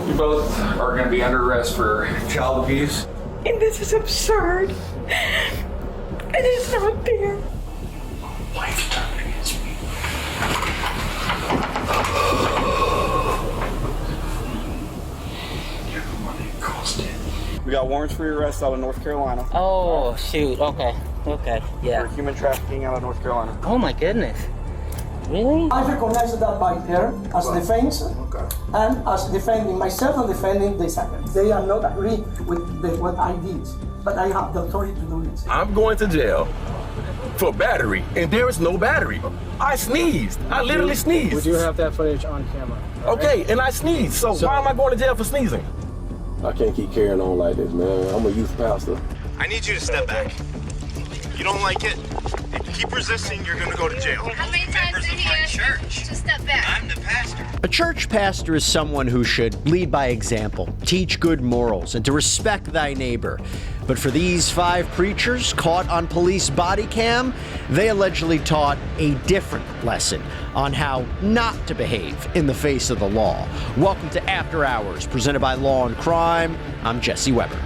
You both are going to be under arrest for child abuse. And this is absurd. It is not fair. Why have you turned against me? You're the one that caused it. We got warrants for your arrest out of North Carolina. Oh, shoot. Okay. Yeah. For human trafficking out of North Carolina. Oh, my goodness. Really? I recognize that by her as defense and as defending myself and defending the second. They are not agree with what I did, but I have the authority to do it. I'm going to jail for battery, and there is no battery. I sneezed. I literally sneezed. We do have that footage on camera. Okay, and I sneezed. So why am I going to jail for sneezing? I can't keep carrying on like this, man. I'm a youth pastor. I need you to step back. You don't like it? If you keep resisting, you're gonna go to jail. How many times did he ask you to step back? I'm the pastor. A church pastor is someone who should lead by example, teach good morals, and to respect thy neighbor. But for these 5 preachers caught on police body cam, they allegedly taught a different lesson on how not to behave in the face of the law. Welcome to After Hours, presented by Law&Crime. I'm Jesse Weber.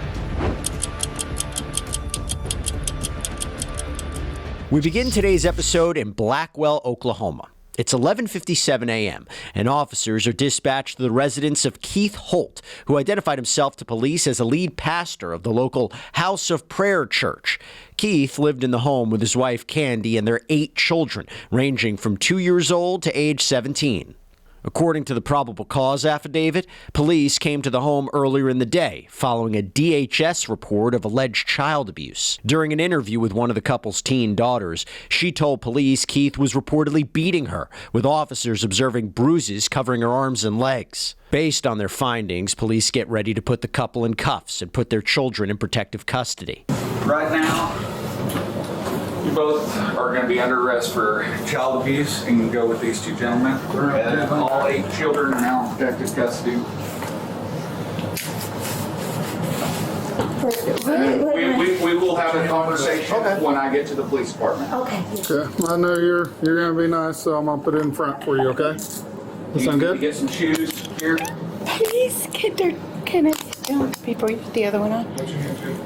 We begin today's episode in Blackwell, Oklahoma. It's 11:57 a.m., and officers are dispatched to the residence of Keith Holt, who identified himself to police as a lead pastor of the local House of Prayer church. Keith lived in the home with his wife Candy and their 8 children, ranging from 2 years old to age 17. According to the probable cause affidavit, police came to the home earlier in the day following a DHS report of alleged child abuse. During an interview with one of the couple's teen daughters, she told police Keith was reportedly beating her, with officers observing bruises covering her arms and legs. Based on their findings, police get ready to put the couple in cuffs and put their children in protective custody. Right now, you both are going to be under arrest for child abuse and can go with these 2 gentlemen. All 8 children are now in protective custody. We will have a conversation when I get to the police department. Okay, I know you're going to be nice, so I'm going to put it in front for you, okay? That sound good? Get some shoes here. Please, can I sit down before you put the other one on?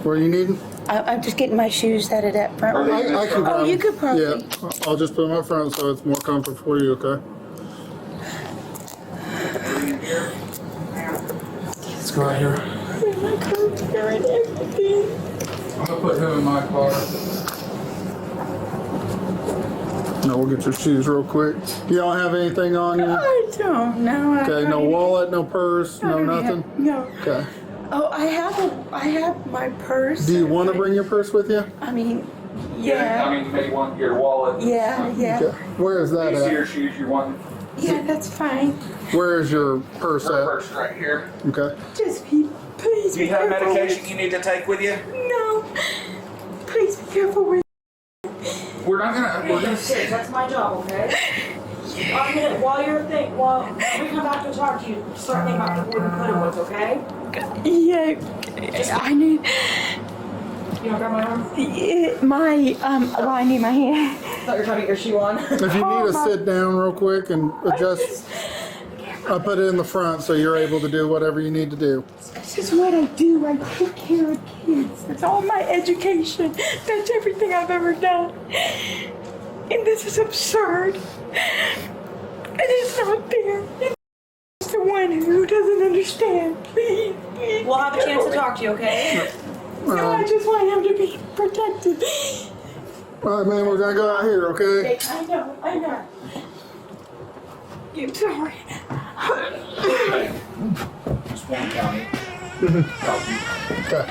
Where you need? I'm just getting my shoes out of that front. I can grab you them. could probably. Yeah, I'll just put them up front so it's more comfort for you, okay? Let's go right here. My clothes here and everything. I'm gonna put him in my car. No, we'll get your shoes real quick. You don't have anything on you? I don't know. Okay, no wallet, no purse, no nothing? No. Okay. Oh, I have my purse. Do you want to bring your purse with you? I mean, yeah. I mean, you may want your wallet. Yeah. Okay. Where is that You see at? your shoes you want? Yeah, that's fine. Where is your purse Her at? purse right here. Okay. Please Do you be have careful. medication you need to take with you? No. Please be careful with. We're gonna Six, that's my job, okay? I'm gonna, while we come back to talk to you, start thinking about the wooden pudding ones, okay? Yeah. I need. You don't got my arm? I need my hand. I thought you were trying to get your shoe on. If you need to sit down real quick and adjust, I'll put it in the front so you're able to do whatever you need to do. This is what I do. I take care of kids. That's all my education. That's everything I've ever done. And this is absurd. It is not fair. It's the one who doesn't understand. Please. We'll have a chance to talk to you, okay? No, I just want him to be protected. All right, man, we're gonna go out here, okay? I know. I'm sorry. Just one county. Okay.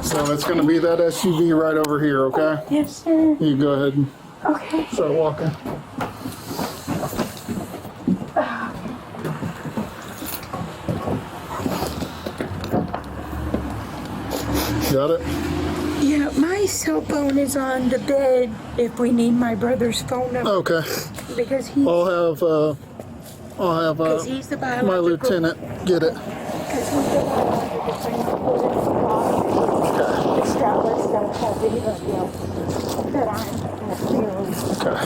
So it's gonna be that SUV right over here, okay? Yes, sir. You go ahead and Okay. start walking. Got it? Yeah, my cell phone is on the bed if we need my brother's phone number. Okay. Because he's I'll have he's the my biological. lieutenant get it. Because he's the biological established don't have anybody else that I'm clearly. Okay.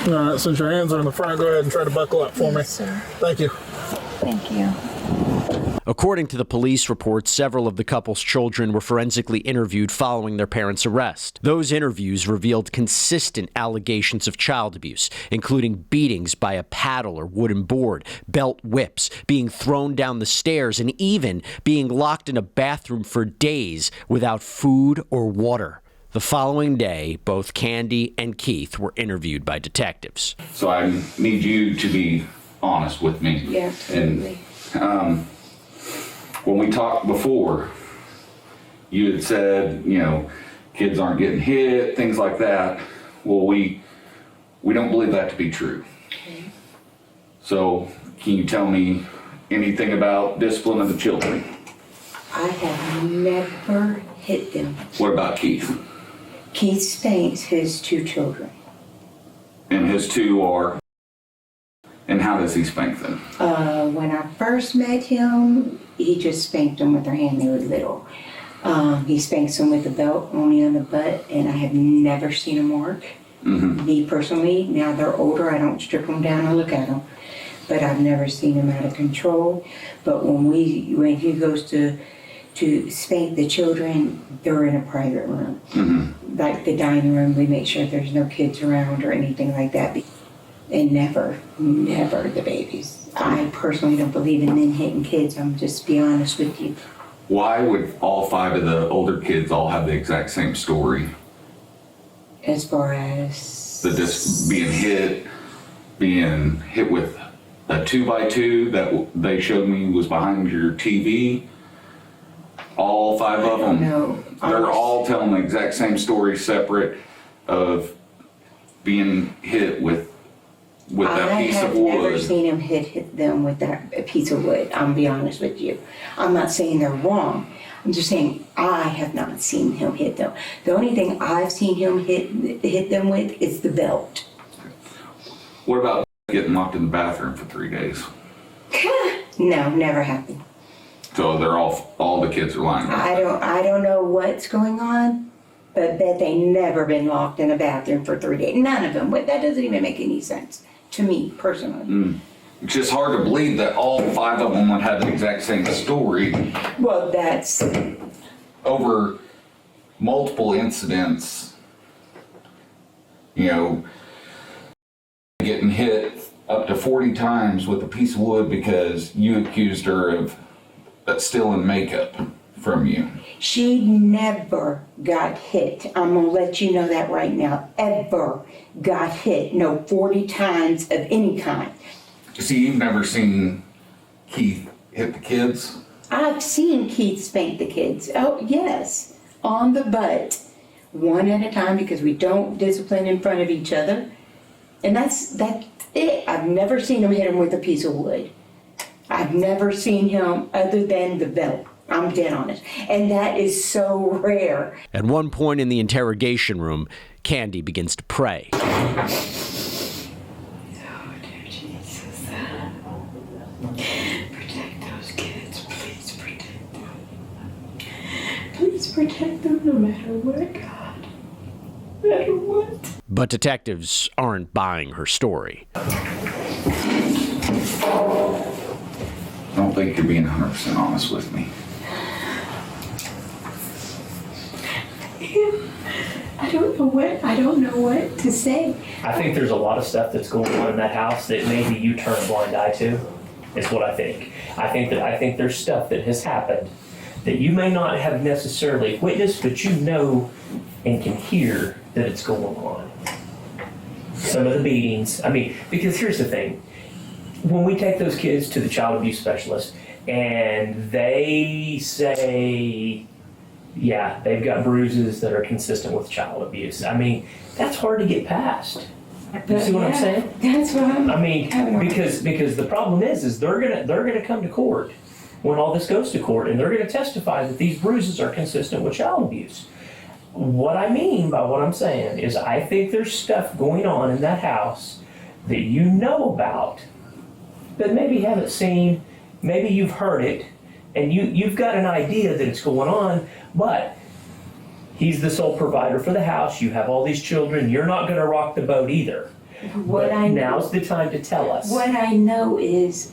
All right, since your hands are in the front, go ahead and try to buckle up for me. Sir. Thank you. Thank you. According to the police report, several of the couple's children were forensically interviewed following their parents' arrest. Those interviews revealed consistent allegations of child abuse, including beatings by a paddle or wooden board, belt whips, being thrown down the stairs, and even being locked in a bathroom for days without food or water. The following day, both Candy and Keith were interviewed by detectives. So I need you to be honest with me. Yeah, absolutely. And when we talked before, you had said, you know, kids aren't getting hit, things like that. Well, we don't believe that to be true. Okay. So can you tell me anything about discipline of the children? I have never hit them. What about Keith? Keith spanks his 2 children. And his 2 are? And how does he spank them? When I first met him, he just spanked them with their hand. They were little. He spanks them with a belt only on the butt, and I have never seen him work. Mm-hmm. Me personally, now they're older, I don't strip them down and look at them. But I've never seen him out of control. But when he goes to spank the children, they're in a private room. Mm-hmm. Like the dining room, we make sure there's no kids around or anything like that. And never the babies. I personally don't believe in men hitting kids. I'm just be honest with you. Why would all 5 of the older kids all have the exact same story? As far as being hit with a 2x2 that they showed me was behind your TV. All 5 of them. No. They're all telling the exact same story, separate, of being hit with that piece of wood. I have never seen him hit them with that piece of wood. I'm be honest with you. I'm not saying they're wrong. I'm just saying I have not seen him hit them. The only thing I've seen him hit them with is the belt. What about getting locked in the bathroom for 3 days? No, never happened. So they're all the kids are lying. I don't know what's going on, but bet they never been locked in a bathroom for 3 days. None of them. But that doesn't even make any sense to me personally. It's just hard to believe that all 5 of them would have the exact same story. Well, that's over multiple incidents. You know, getting hit up to 40 times with a piece of wood because you accused her of stealing makeup from you. She never got hit. I'm gonna let you know that right now. Ever got hit. No 40 times of any kind. See, you've never seen Keith hit the kids? I've seen Keith spank the kids. Oh, yes. On the butt. One at a time because we don't discipline in front of each other. And that's it. I've never seen him hit him with a piece of wood. I've never seen him other than the belt. I'm dead honest. And that is so rare. At one point in the interrogation room, Candy begins to pray. Oh, dear Jesus. Protect those kids. Please protect them. Please protect them no matter what, God. No matter what. But detectives aren't buying her story. I don't think you're being 100% honest with me. I don't know what to say. I think there's a lot of stuff that's going on in that house that maybe you turn a blind eye to, is what I think. I think there's stuff that has happened that you may not have necessarily witnessed, but you know and can hear that it's going on. Some of the beatings, because here's the thing. When we take those kids to the child abuse specialist and they say, yeah, they've got bruises that are consistent with child abuse. That's hard to get past. You see what I'm saying? That's what because the problem is they're gonna come to court when all this goes to court, and they're gonna testify that these bruises are consistent with child abuse. What I mean by what I'm saying is I think there's stuff going on in that house that you know about, but maybe haven't seen, maybe you've heard it, and you've got an idea that it's going on, but he's the sole provider for the house, you have all these children, you're not gonna rock the boat either. What I know, Now's the time to tell us. what I know is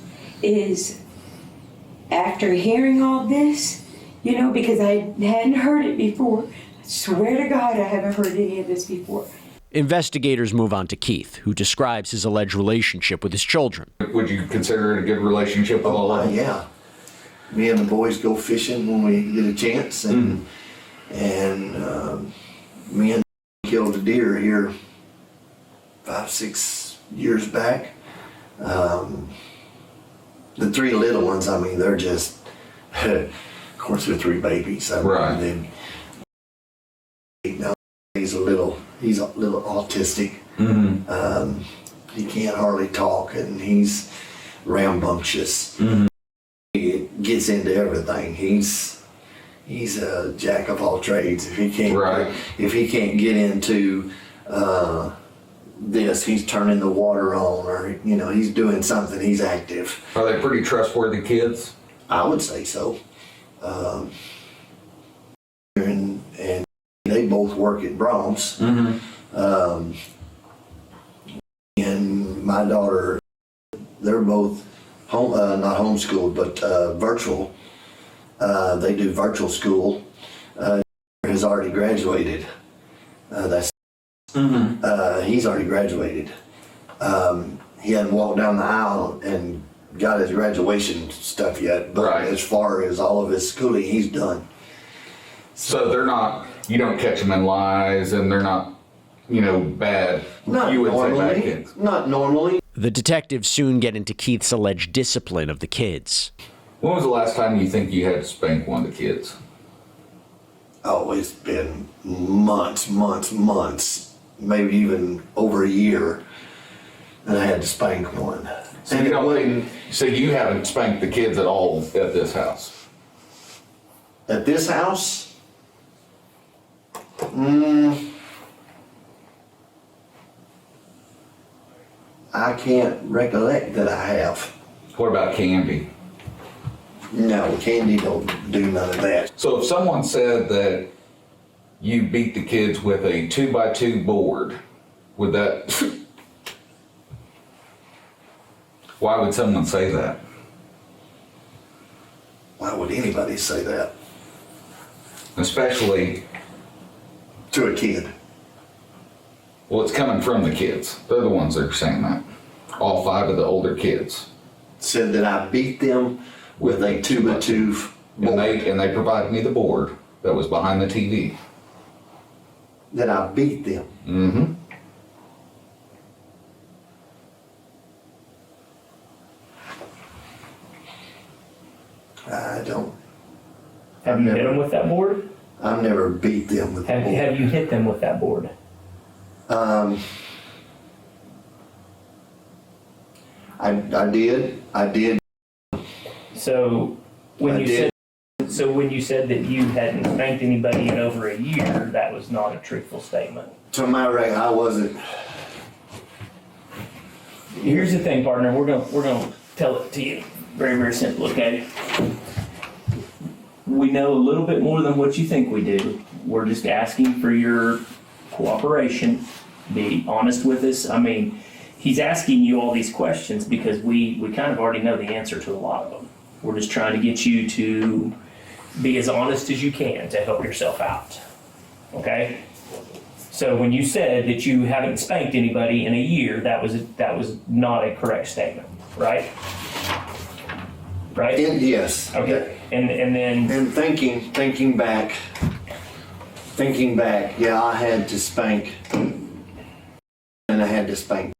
after hearing all this, you know, because I hadn't heard it before. I swear to God, I haven't heard any of this before. Investigators move on to Keith, who describes his alleged relationship with his children. Would you consider it a good relationship with all of them? Yeah. Me and the boys go fishing when we get a chance, and me and killed a deer here 5-6 years back. The three little ones, I mean, they're just, of course, they're three babies. I mean, Right. now he's a little autistic. He can't hardly talk, and he's rambunctious. He gets into everything. He's a jack of all trades. If he can't get into this, he's turning the water on, or he's doing something. He's active. Are they pretty trustworthy kids? I would say so. And they both work at Brahms. And my daughter, they're both not homeschooled, but virtual. They do virtual school. Has already graduated. He's already graduated. He hadn't walked down the aisle and got his graduation stuff yet, but as far as all of his schooling, he's done. So they're not, you don't catch them in lies, and they're not, bad. Not you would normally. say bad kids. Not normally. The detectives soon get into Keith's alleged discipline of the kids. When was the last time you think you had to spank one of the kids? Oh, it's been months, maybe even over a year, and I had to spank one. So you haven't spanked the kids at all at this house? At this house? I can't recollect that I have. What about Candy? No, Candy don't do none of that. So if someone said that you beat the kids with a 2x2 board, would that... Why would someone say that? Why would anybody say that? Especially... to a kid. Well, it's coming from the kids. They're the ones that are saying that. All 5 of the older kids. Said that I beat them with a 2x2 board. And they provided me the board that was behind the TV. That I beat them. I don't. Have you hit them with that board? I've never beat them with the board. Have you hit them with that board? I did. So when you said that you hadn't spanked anybody in over a year, that was not a truthful statement. To my record, I wasn't. Here's the thing, partner. We're gonna tell it to you very, very simple. Okay. We know a little bit more than what you think we do. We're just asking for your cooperation. Be honest with us. I mean, he's asking you all these questions because we kind of already know the answer to a lot of them. We're just trying to get you to be as honest as you can to help yourself out. Okay? So when you said that you haven't spanked anybody in a year, that was not a correct statement, right? Right? Yes. Okay. And then. And thinking back, yeah, I had to spank, and I had to spank.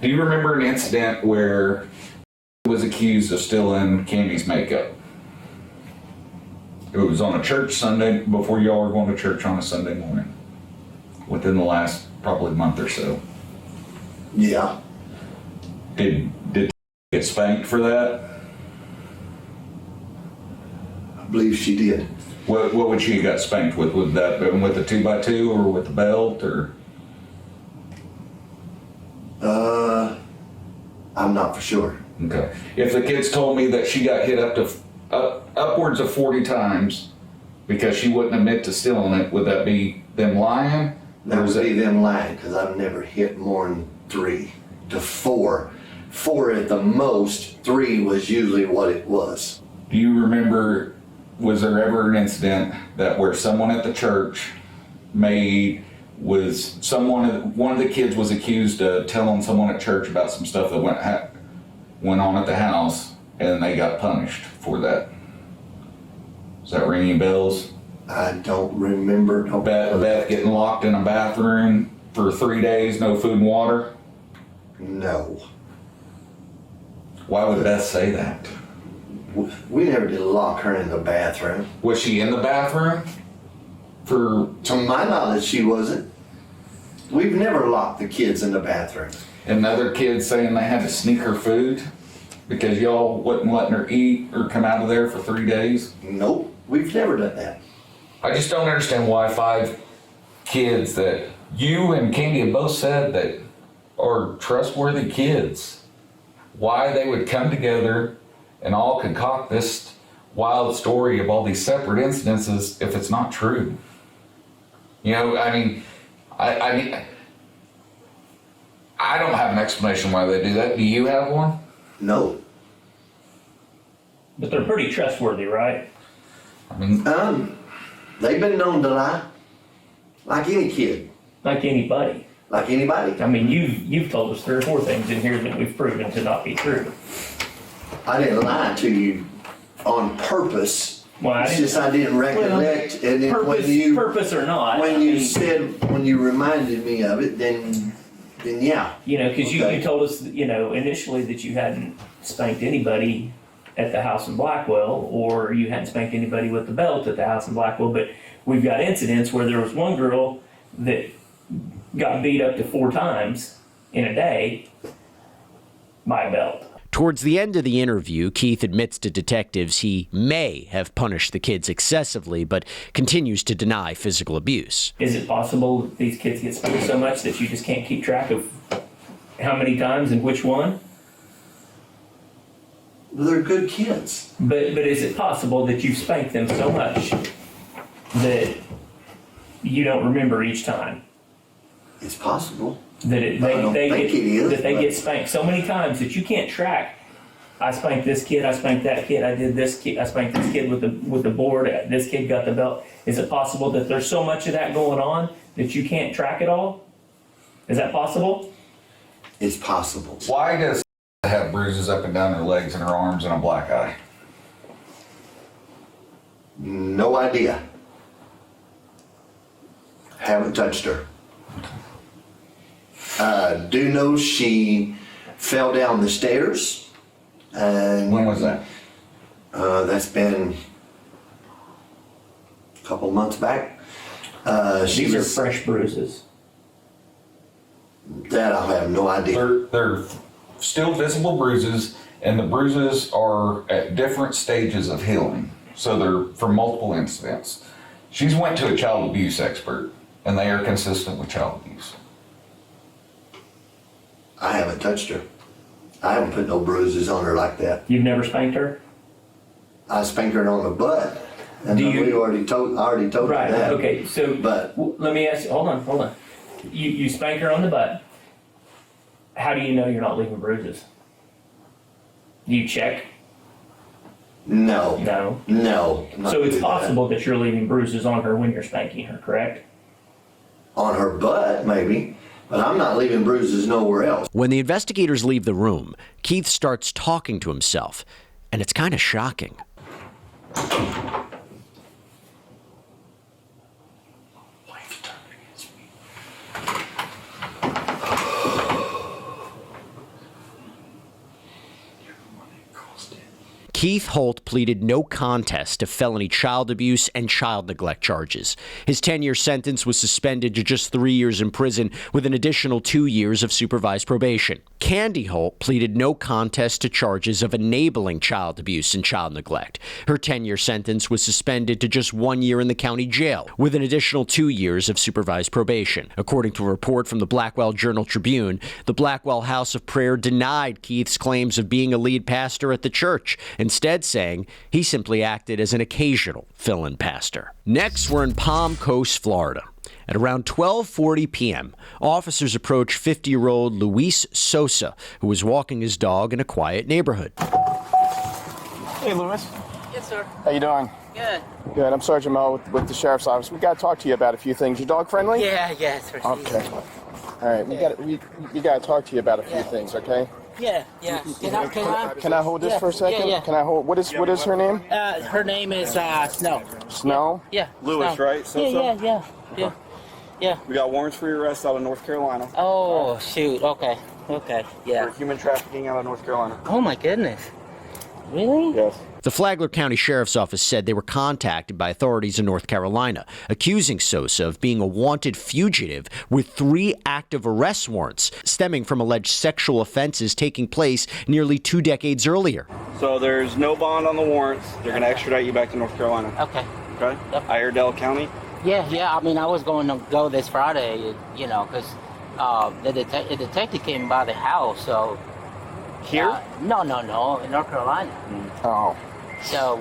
Do you remember an incident where he was accused of stealing Candy's makeup? It was on a church Sunday before y'all were going to church on a Sunday morning. Within the last probably month or so. Yeah. Did get spanked for that? I believe she did. What would she have got spanked with? Would that been with the 2x2 or with the belt or? I'm not for sure. Okay. If the kids told me that she got hit upwards of 40 times because she wouldn't admit to stealing it, would that be them lying That would be them lying, because I've never hit more than 3 to 4. 4 at the most, 3 was usually what it was. Do you remember, was there ever an incident that where someone at the church one of the kids was accused of telling someone at church about some stuff that went on at the house, and they got punished for that? Is that ringing bells? I don't remember. Beth getting locked in a bathroom for 3 days, no food and water? No. Why would Beth say that? We never did lock her in the bathroom. Was she in the bathroom? To my knowledge, she wasn't. We've never locked the kids in the bathroom. And other kids saying they had to sneak her food because y'all wasn't letting her eat or come out of there for 3 days? Nope, we've never done that. I just don't understand why 5 kids that you and Candy have both said that are trustworthy kids, why they would come together and all concoct this wild story of all these separate incidences if it's not true. You know, I mean, I don't have an explanation why they do that. Do you have one? No. But they're pretty trustworthy, right? I mean, they've been known to lie, like any kid. Like anybody. Like anybody. I mean, you've told us 3 or 4 things in here that we've proven to not be true. I didn't lie to you on purpose. Well, it's just I didn't recollect. And then purpose or not. When you reminded me of it, then yeah. You know, because you told us, you know, initially that you hadn't spanked anybody at the house in Blackwell, or you hadn't spanked anybody with the belt at the house in Blackwell, but we've got incidents where there was one girl that got beat up to 4 times in a day by a belt. Towards the end of the interview, Keith admits to detectives he may have punished the kids excessively, but continues to deny physical abuse. Is it possible that these kids get spanked so much that you just can't keep track of how many times and which one? They're good kids. But is it possible that you've spanked them so much that you don't remember each time? It's possible. That they get spanked so many times that you can't track. I spanked this kid. I spanked that kid. I did this kid. I spanked this kid with the board. This kid got the belt. Is it possible that there's so much of that going on that you can't track it all? Is that possible? It's possible. Why does have bruises up and down her legs and her arms and a black eye? No idea. Haven't touched her. Do know she fell down the stairs. And when was that? That's been a couple months back. These are fresh bruises. That I have no idea. They're still visible bruises, and the bruises are at different stages of healing. So they're from multiple incidents. She's went to a child abuse expert, and they are consistent with child abuse. I haven't touched her. I haven't put no bruises on her like that. You've never spanked her? I spanked her on the butt. And I already told her right, that. Okay, so let me ask you, hold on. You spank her on the butt. How do you know you're not leaving bruises? Do you check? No. So it's possible that you're leaving bruises on her when you're spanking her, correct? On her butt, maybe. But I'm not leaving bruises nowhere else. When the investigators leave the room, Keith starts talking to himself, and it's kind of shocking. Keith Holt pleaded no contest to felony child abuse and child neglect charges. His 10-year sentence was suspended to just 3 years in prison with an additional 2 years of supervised probation. Candy Holt pleaded no contest to charges of enabling child abuse and child neglect. Her 10-year sentence was suspended to just 1 year in the county jail with an additional 2 years of supervised probation. According to a report from the Blackwell Journal-Tribune, the Blackwell House of Prayer denied Keith's claims of being a lead pastor at the church, instead saying he simply acted as an occasional fill-in pastor. Next, we're in Palm Coast, Florida. At around 12:40 p.m., officers approached 50-year-old Luis Sosa, who was walking his dog in a quiet neighborhood. Hey, Luis. Yes, sir. How you doing? Good. Good. I'm Sergeant Mel with the Sheriff's Office. We got to talk to you about a few things. Your dog friendly? Yeah, sir. Okay. All right. We got to talk to you about a few things, okay? Yeah. Can I hold this for a second? Yeah. Can I hold? What is her name? Her name is Snow. Snow? Yeah. Lewis, Snow. right? Yeah. We got warrants for your arrest out of North Carolina. Oh, shoot. Okay. Yeah. For human trafficking out of North Carolina. Oh, my goodness. Really? Yes. The Flagler County Sheriff's Office said they were contacted by authorities in North Carolina, accusing Sosa of being a wanted fugitive with 3 active arrest warrants stemming from alleged sexual offenses taking place nearly 2 decades earlier. So there's no bond on the warrants. They're going to extradite you back to North Carolina. Okay. Yep. Iredell County? Yeah. I mean, I was going to go this Friday, because the detective came by the house, so... Here? No, in North Carolina. Oh. So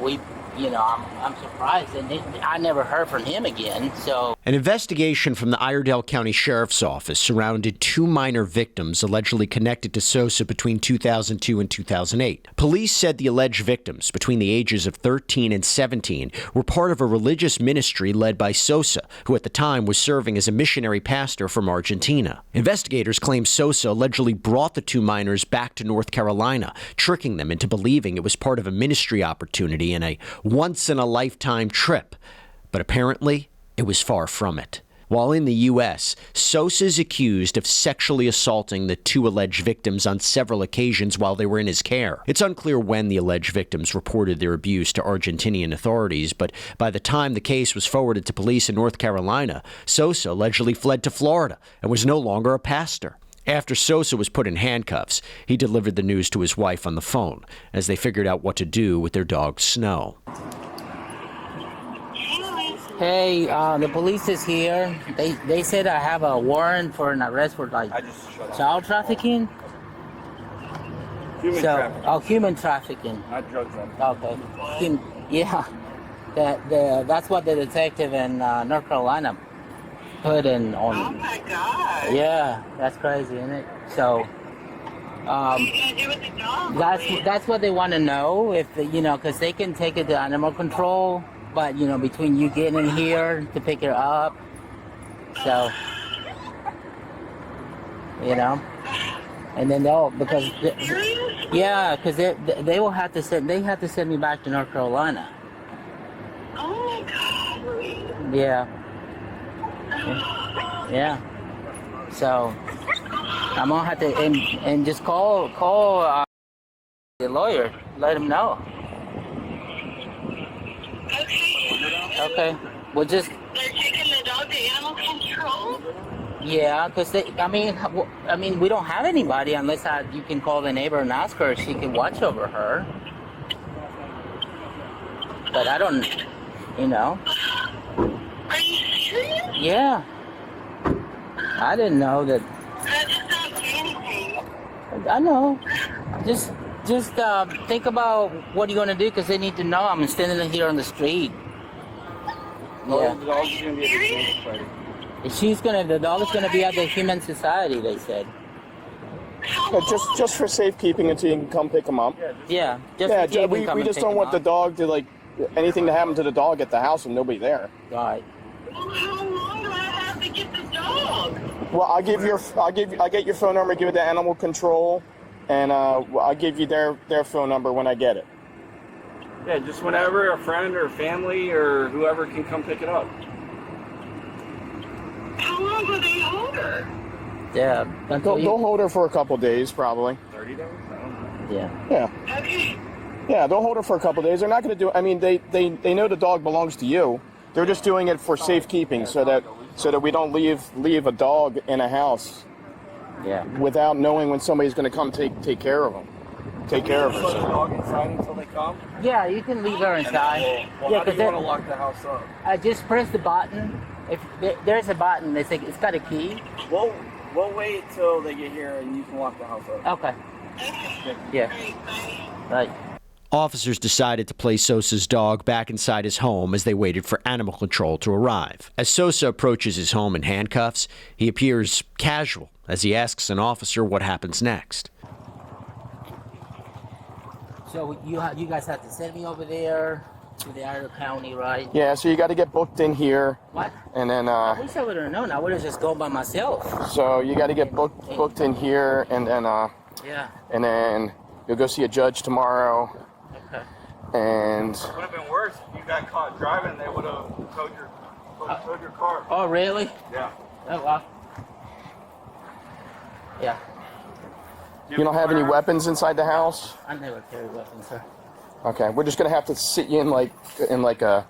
I'm surprised, and I never heard from him again. So an investigation from the Iredell County Sheriff's Office surrounded 2 minor victims allegedly connected to Sosa between 2002 and 2008. Police said the alleged victims, between the ages of 13 and 17, were part of a religious ministry led by Sosa, who at the time was serving as a missionary pastor from Argentina. Investigators claim Sosa allegedly brought the 2 minors back to North Carolina, tricking them into believing it was part of a ministry opportunity and a once-in-a-lifetime trip. But apparently, it was far from it. While in the U.S., Sosa is accused of sexually assaulting the 2 alleged victims on several occasions while they were in his care. It's unclear when the alleged victims reported their abuse to Argentinian authorities, but by the time the case was forwarded to police in North Carolina, Sosa allegedly fled to Florida and was no longer a pastor. After Sosa was put in handcuffs, he delivered the news to his wife on the phone as they figured out what to do with their dog, Snow. Hey, the police is here. They said I have a warrant for an arrest for child trafficking. Human trafficking. Not drugs. Okay. Yeah. That's what the detective in North Carolina put in on. Oh my God. Yeah, that's crazy, isn't it? So, what are you gonna do with the dog? that's what they want to know, if because they can take it to animal control, but between you getting in here to pick it up, so and then because they will have to send me back to North Carolina. Oh my God. Yeah. So I'm gonna have to and just call the lawyer, let him know. Okay. Well, just. They're taking the dog to animal control. Yeah, because I mean, we don't have anybody unless you can call the neighbor and ask her if she can watch over her. But I don't, Are you serious? Yeah. I didn't know that. I just don't do anything. I know. Just think about what you're gonna do, because they need to know I'm standing here on the street. Yeah. The dog's gonna be at The dog is gonna be at the Human Society, they said. Yeah, just for safekeeping until you can come pick him up. Yeah. We just don't want the dog to anything to happen to the dog at the house and nobody there. Right. Well, how long do I have to get the dog? Well, I'll get your phone number, give it to animal control, and I'll give you their phone number when I get it. Yeah, just whenever a friend or family or whoever can come pick it up. How long will they hold her? Yeah. They'll hold her for a couple days, probably. 30 days? Yeah. Okay. Yeah, they'll hold her for a couple days. They're not going to do. I mean, they know the dog belongs to you. They're just doing it for safekeeping, so that we don't leave a dog in a house. Yeah. Without knowing when somebody's going to come take care of them. Take care of her. Put the dog inside until they come? Yeah, you can leave her inside. Well, yeah, how do you want to lock the house up? I just press the button. If there's a button, it's got a key. We'll wait till they get here and you can lock the house up. Okay. Yeah. Right. Officers decided to place Sosa's dog back inside his home as they waited for animal control to arrive. As Sosa approaches his home in handcuffs, he appears casual as he asks an officer what happens next. So you guys have to send me over there to the Idaho County, right? Yeah, so you got to get booked in here. What? And then, I wish I would have known. I would have just gone by myself. So you got to get booked in here, and then, yeah. And then you'll go see a judge tomorrow. Okay. And It would have been worse if you got caught driving. They would have towed your car. Oh, really? Yeah. Oh, wow. Yeah. you don't have any weapons inside the house? I never carry weapons, sir. Okay, we're just gonna have to sit you in like a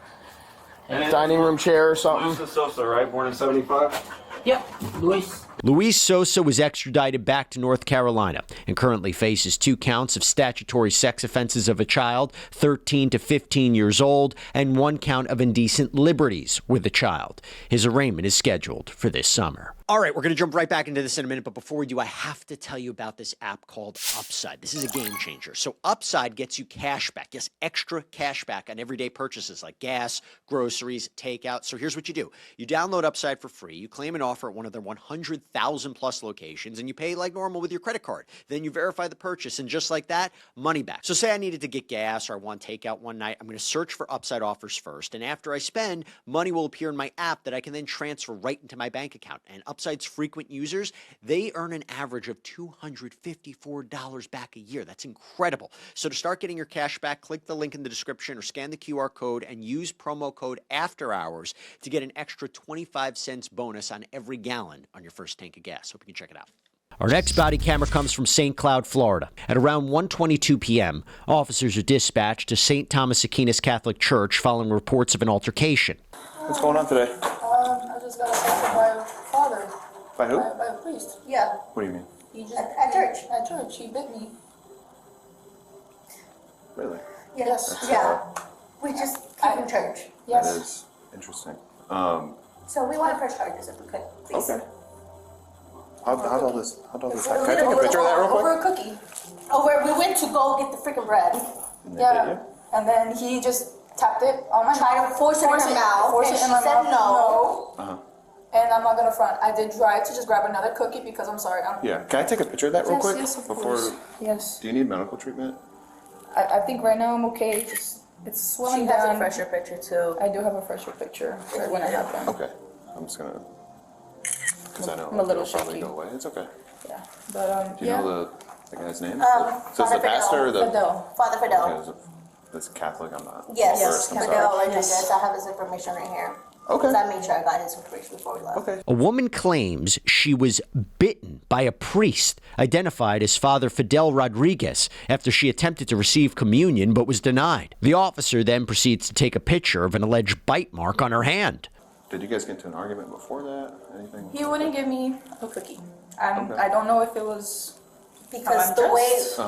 dining room chair or something. Luis Sosa, right? Born in 75? Yep, Luis. Luis Sosa was extradited back to North Carolina and currently faces 2 counts of statutory sex offenses of a child, 13 to 15 years old, and 1 count of indecent liberties with a child. His arraignment is scheduled for this summer. All right, we're going to jump right back into this in a minute, but before we do, I have to tell you about this app called Upside. This is a game changer. So Upside gets you cash back, yes, extra cash back on everyday purchases like gas, groceries, takeout. So here's what you do. You download Upside for free, you claim an offer at one of their 100,000 plus locations, and you pay like normal with your credit card. Then you verify the purchase, and just like that, money back. So say I needed to get gas or I want takeout one night, I'm going to search for Upside offers first, and after I spend, money will appear in my app that I can then transfer right into my bank account. And Upside's frequent users, they earn an average of $254 back a year. That's incredible. So to start getting your cash back, click the link in the description or scan the QR code and use promo code AFTERHOURS to get an extra 25 cents bonus on every gallon on your first tank of gas. Hope you can check it out. Our next body camera comes from St. Cloud, Florida. At around 1:22 p.m., officers are dispatched to St. Thomas Aquinas Catholic Church following reports of an altercation. What's going on today? I just got assaulted by a father. By who? By a priest. Yeah. What do you mean? He just at church. At church, he bit me. Really? Yes. That's, yeah. We just keep in church. Yes. That is interesting. So we want to press charges if we could, please. Okay. How'd all this happen? Can I take a picture of that real quick? Over a cookie. We went to go get the freaking bread. Yeah. And then he just tapped it on my mouth. Tried to force it in her mouth. and She she said no. And I'm not gonna front. I did try to just grab another cookie because I'm sorry. Yeah. Can I take a picture of that real quick? Yes, of Before. course. Yes. Do you need medical treatment? I think right now I'm okay. It's swelling down. She has a fresher picture too. I do have a fresher picture right when it happened. Okay. I'm just gonna. Because I know I'm a little it'll probably shaky. go away. It's okay. Yeah. But Do you know the guy's name? So is Father the pastor or the? Fidel. Father Fidel. Okay, is it, that's Catholic. I'm not. Yes, versed, I'm Fidel sorry. Rodriguez. I have his information right here. Okay. Because I made sure I got his information before we left. Okay. A woman claims she was bitten by a priest identified as Father Fidel Rodriguez after she attempted to receive communion but was denied. The officer then proceeds to take a picture of an alleged bite mark on her hand. Did you guys get into an argument before that? Anything? He wouldn't give me a cookie. Okay. I don't know if it was Because how the I'm way dressed,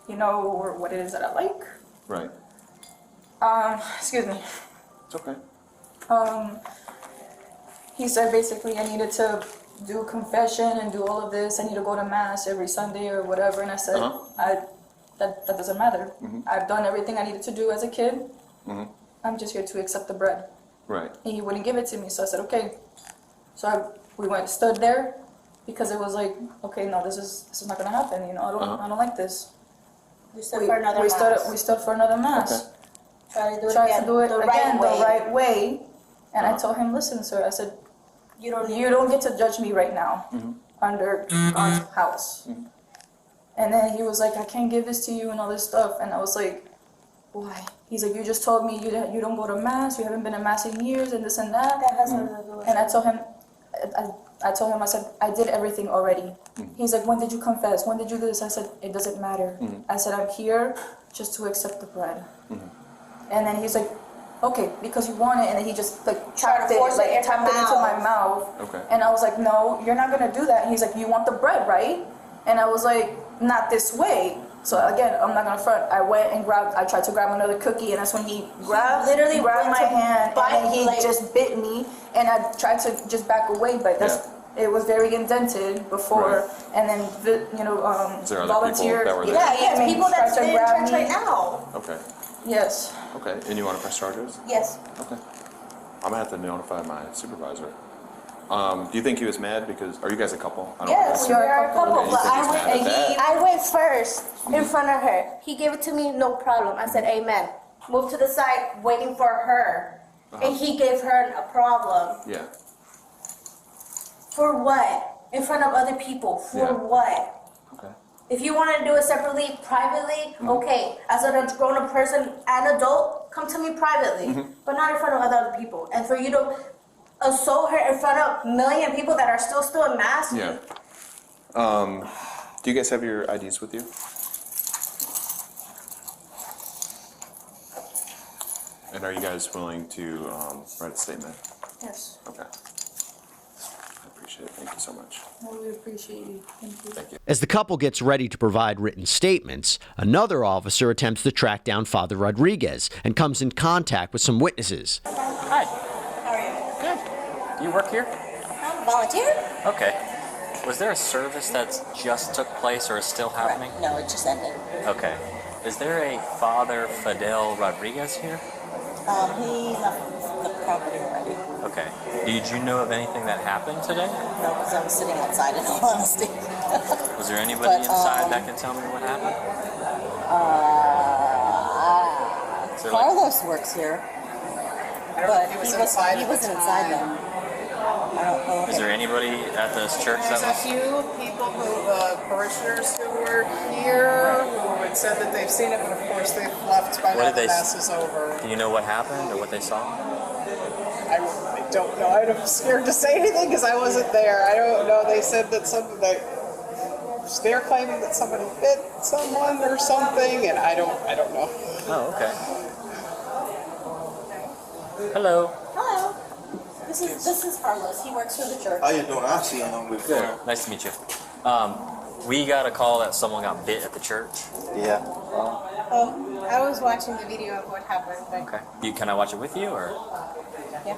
you know, or what it is that I like. Right. Excuse me. It's okay. He said basically I needed to do confession and do all of this. I need to go to mass every Sunday or whatever. And I said, that doesn't matter. I've done everything I needed to do as a kid. I'm just here to accept the bread. Right. And he wouldn't give it to me. So I said, okay. So we went, stood there because it was like, okay, no, this is not gonna happen. You know, I don't like this. we stood for another we mass. We stood for another mass. Okay. Try to do it Tried again. to do it the again right way. the right way. And I told him, listen, sir, I said, you don't get to judge me right now under God's house. And then he was like, I can't give this to you and all this stuff. And I was like, why? He's like, you just told me you don't go to mass, you haven't been to mass in years and this and that. That has nothing to do with And I told him, I said, I did everything already. He's like, when did you confess? When did you do this? I said, it doesn't matter. I said, I'm here just to accept the bread. And then he's like, okay, because you want it. And then he just like tapped it into my mouth. Okay. And I was like, no, you're not gonna do that. And he's like, you want the bread, right? And I was like, not this way. So again, I'm not gonna front. I went and I tried to grab another cookie, and that's when he grabbed my hand, and he just bit me. And I tried to just back away, but It was very indented before, and then Is there other volunteer. people that were there? Yeah, Yes, people that's tried to in grab church me. right now. Okay. Yes. Okay. And you want to press charges? Yes. Okay. I'm gonna have to notify my supervisor. Do you think he was mad because are you guys a couple? I don't Yes, we know. are a couple, Yeah, you but think he's mad at that? I went first in front of her. He gave it to me, no problem. I said, amen. Moved to the side, waiting for her. And he gave her a problem. Yeah. For what? In front of other people. For what? Okay. If you want to do it separately, privately, okay. As a grown-up person, an adult, come to me privately. But not in front of other people. And for you to assault her in front of a million people that are still in mask. Yeah. Do you guys have your IDs with you? And are you guys willing to write a statement? Yes. Okay. I appreciate it. Thank you so much. Well, we appreciate you. Thank you. As the couple gets ready to provide written statements, another officer attempts to track down Father Rodriguez and comes in contact with some witnesses. Hi. How are you? Good. You work here? I'm volunteer. Okay. Was there a service that's just took place or is still happening? No, it just ended. Okay. Is there a Father Fidel Rodriguez here? He's on the property already. Okay. Did you know of anything that happened today? No, because I was sitting outside in all honesty. Was there anybody inside that can tell me what happened? Is there like- Carlos works here. But he wasn't inside though. I don't know. Is there anybody at this church that There's a was? few people parishioners who were here who had said that they've seen it, but of course they've left by What now did the they mass is over. Do you know what happened or what they saw? I don't know. I'm scared to say anything because I wasn't there. I don't know. They said that they're claiming that somebody bit someone or something, and I don't know. Oh, okay. Hello. Hello. This is Carlos. He works for the church. How you doing? I've seen him before. Good. Nice to meet you. We got a call that someone got bit at the church. Yeah. Oh, I was watching the video of what happened. Okay. Can I watch it with you or? Yeah.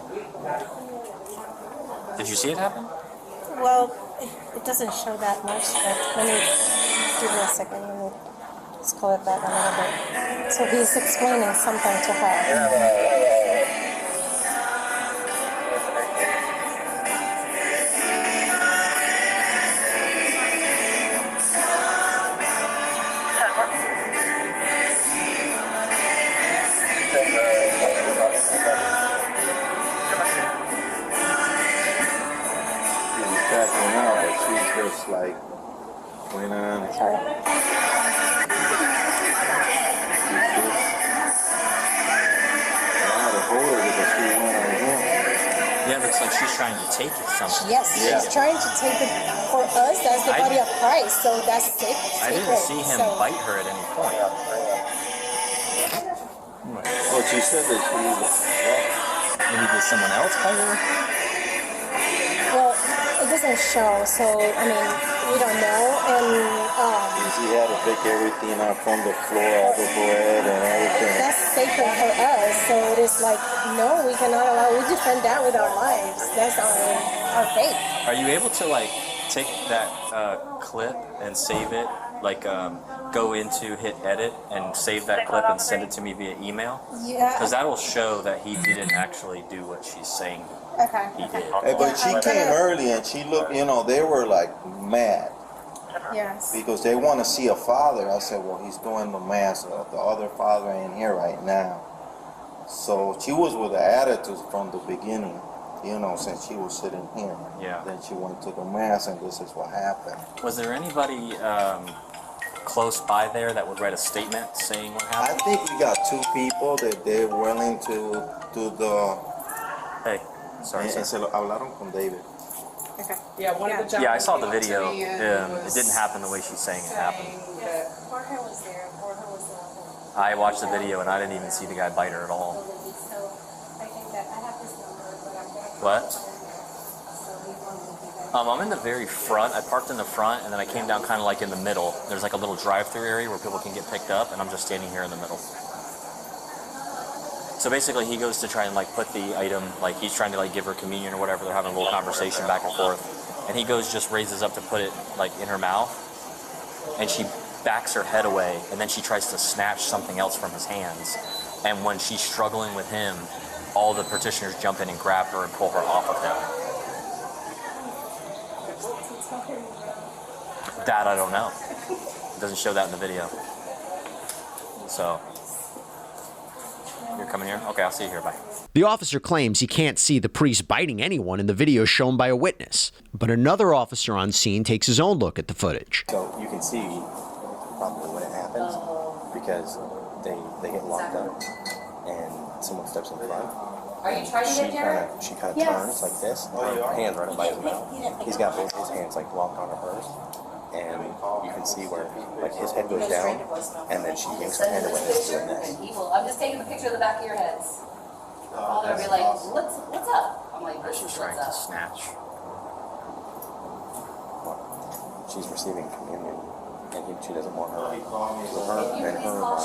Did you see it happen? Well, it doesn't show that much, but let me give me a second. Let me just call it back a little bit. So he's explaining something to her. Just like went on. Sorry. Yeah, it looks like she's trying to take it something. Yes, she's trying to take it for us as the body of Christ, so that's sick. I didn't see him bite her at any point. Well, she said that she was. Maybe did someone else bite her? Well, it doesn't show, so I mean, we don't know. And She had to pick everything up from the floor, all the bread and everything. that's sacred for us. So it is like, no, we cannot allow. We defend that with our lives. That's our faith. Are you able to like take that clip and save it? Like go into hit edit and save that clip and send it to me via email? Yeah. Because that'll show that he didn't actually do what she's saying Okay. he did. Hey, but she came early and she looked, they were like mad. Yes. Because they want to see a father. I said, well, he's doing the mass. The other father ain't here right now. So she was with an attitude from the beginning, since she was sitting here. Yeah. Then she went to the mass and this is what happened. Was there anybody close by there that would write a statement saying what happened? I think we got two people that they're willing to do the... Hey, sorry, and se lo hablaron con David. Okay. Yeah, one of the gentlemen Yeah, I saw the came up to video. me and It didn't happen the way she's saying it happened. Jorge was there. Jorge was there. I watched the video and I didn't even see the guy bite her at all. So I think that I have his number, but I'm gonna. What? I'm in the very front. I parked in the front and then I came down kind of like in the middle. There's like a little drive-through area where people can get picked up and I'm just standing here in the middle. So basically he goes to try and like put the item, like he's trying to like give her communion or whatever. They're having a little conversation back and forth. and he just raises up to put it like in her mouth, and she backs her head away, and then she tries to snatch something else from his hands. And when she's struggling with him, all the petitioners jump in and grab her and pull her off of him. That I don't know. It doesn't show that in the video. So, you're coming here? Okay, I'll see you here. Bye. The officer claims he can't see the priest biting anyone in the video shown by a witness, but another officer on scene takes his own look at the footage. So you can see probably when it happens, because they get locked up and someone steps in front. Are you trying to get dinner? She kind of turns like this, her hands right by his mouth. He's got both his hands like locked onto hers, and you can see where like his head goes down, and then she yanks her hand away and is doing this. I'm just taking a picture of the back of your heads. They'll be like, what's up? I'm like, she's trying to snatch. She's receiving communion, and she doesn't want her. So her and her mind,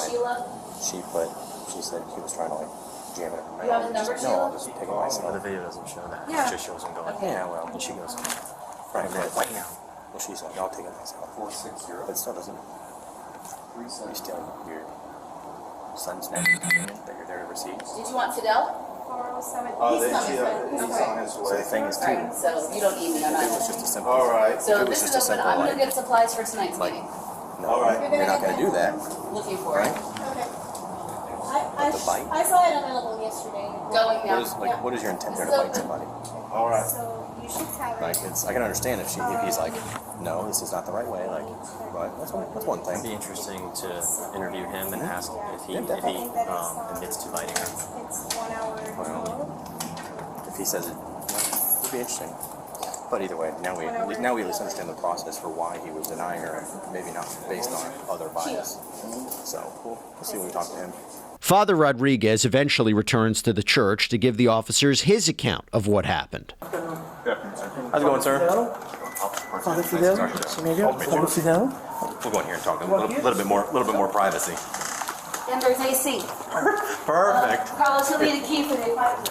she said he was trying to like jam it in her mouth. You have his number, No, I'll just take it myself. But the video doesn't show that. Yeah. It just shows him going. Yeah, well, and she goes, right right now. Well, she's like, I'll take it myself. 460. But it still doesn't. You still your son's name that you're there to receive. Did you want Fidel? 407. He's on his way. So the thing is too. Right, so you don't need me. I'm not. It was just a simple. All right. So it was this just is a open. simple. I'm gonna get supplies for tonight's meeting. No, all right. You're not gonna do that. Looking for it. Okay. The bite. I saw it available yesterday. Going now. What is your intent there to bite somebody? All right. So you should have it. Like I can understand if he's like, no, this is not the right way. Like, but that's one thing. It'd be interesting to interview him and ask if he admits to biting her. It's 1 hour. Well, if he says it, it'd be interesting. But either way, now we at least understand the process for why he was denying her, and maybe not based on other bias. So we'll see when we talk to him. Father Rodriguez eventually returns to the church to give the officers his account of what happened. How's it going, sir? Father Fidel, Father Fidel. We'll go in here and talk a little bit more privacy. And there's AC. Perfect. Carlos, you'll need a key for the apartment.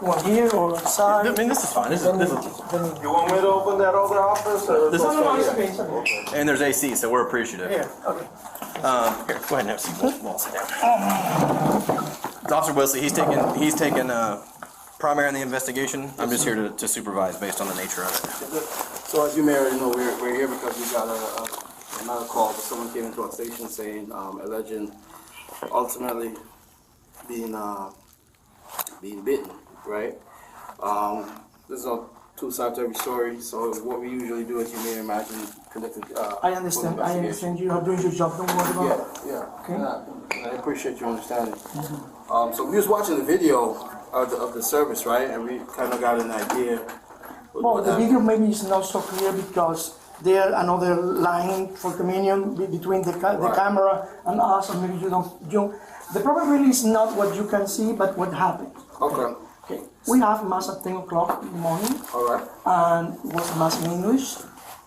One here or outside? I mean, this is fine. This is. You want me to open that other office? Or This is fine. It's okay. And there's AC, so we're appreciative. Yeah, okay. Here, go ahead and have a seat. We'll sit down. Officer Wilson, he's taken primary in the investigation. I'm just here to supervise based on the nature of it. So as you may already know, we're here because we got another call that someone came into our station saying, alleging ultimately being bitten, right? There's two sides to every story. So what we usually do, as you may imagine, conducting. I understand. I understand. You are doing your job. Don't worry about it. Yeah. Okay. I appreciate your understanding. So we was watching the video of the service, right? And we kind of got an idea. Well, the video maybe is not so clear because there another line for communion between the camera and us, and maybe you don't. The problem really is not what you can see, but what happened. Okay. Okay. We have mass at 10 o'clock in the morning. All right. And it was mass in English.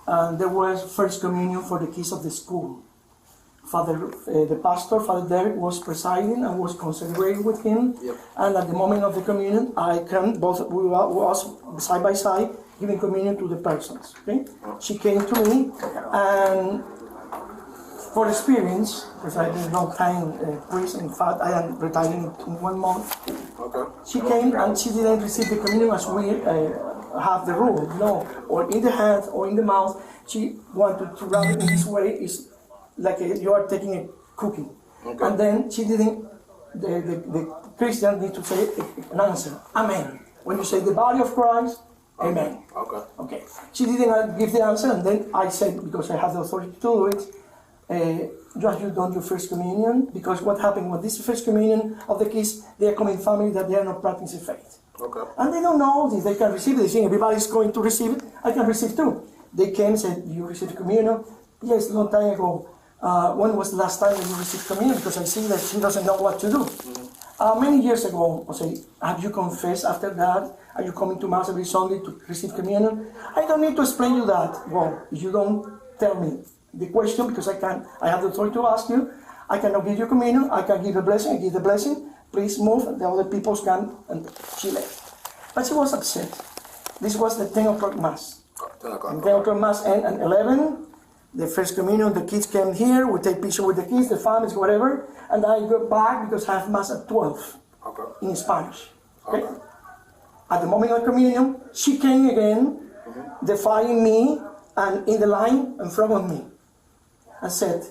And there was first communion for the kids of the school. The pastor, Father Derek, was presiding and was consecrating with him. Yep. And at the moment of the communion, we was side by side giving communion to the persons. Okay? She came to me, and for experience, because I did long time priest, in fact, I am retiring in 1 month. Okay. She came and she didn't receive the communion as we have the rule, or in the hand or in the mouth. She wanted to grab it in this way. It's like you are taking a cookie. Okay. And then she didn't, the Christian need to say an answer, Amen. When you say the body of Christ, Amen. Okay. Okay. She didn't give the answer, and then I said, because I have the authority to do it, just you don't do first communion, because what happened with this first communion of the kids, they are coming family that they are not practicing faith. Okay. And they don't know if they can receive it. They think everybody's going to receive it, I can receive too. They came and said, you received communion? Yes, long time ago. When was the last time that you received communion? Because I see that she doesn't know what to do. Many years ago, I say, have you confessed after that? Are you coming to Mass every Sunday to receive communion? I don't need to explain you that. Well, if you don't tell me the question, because I have the authority to ask you, I cannot give you communion, I can give a blessing, I give the blessing, please move, and the other people can, and she left. But she was upset. This was the 10 o'clock mass. 10 o'clock. And 10 o'clock mass and at 11, the first communion, the kids came here, we take picture with the kids, the families, whatever, and I go back because I have mass at 12 in Spanish. Okay? At the moment of communion, she came again, defying me and in the line in front of me. I said,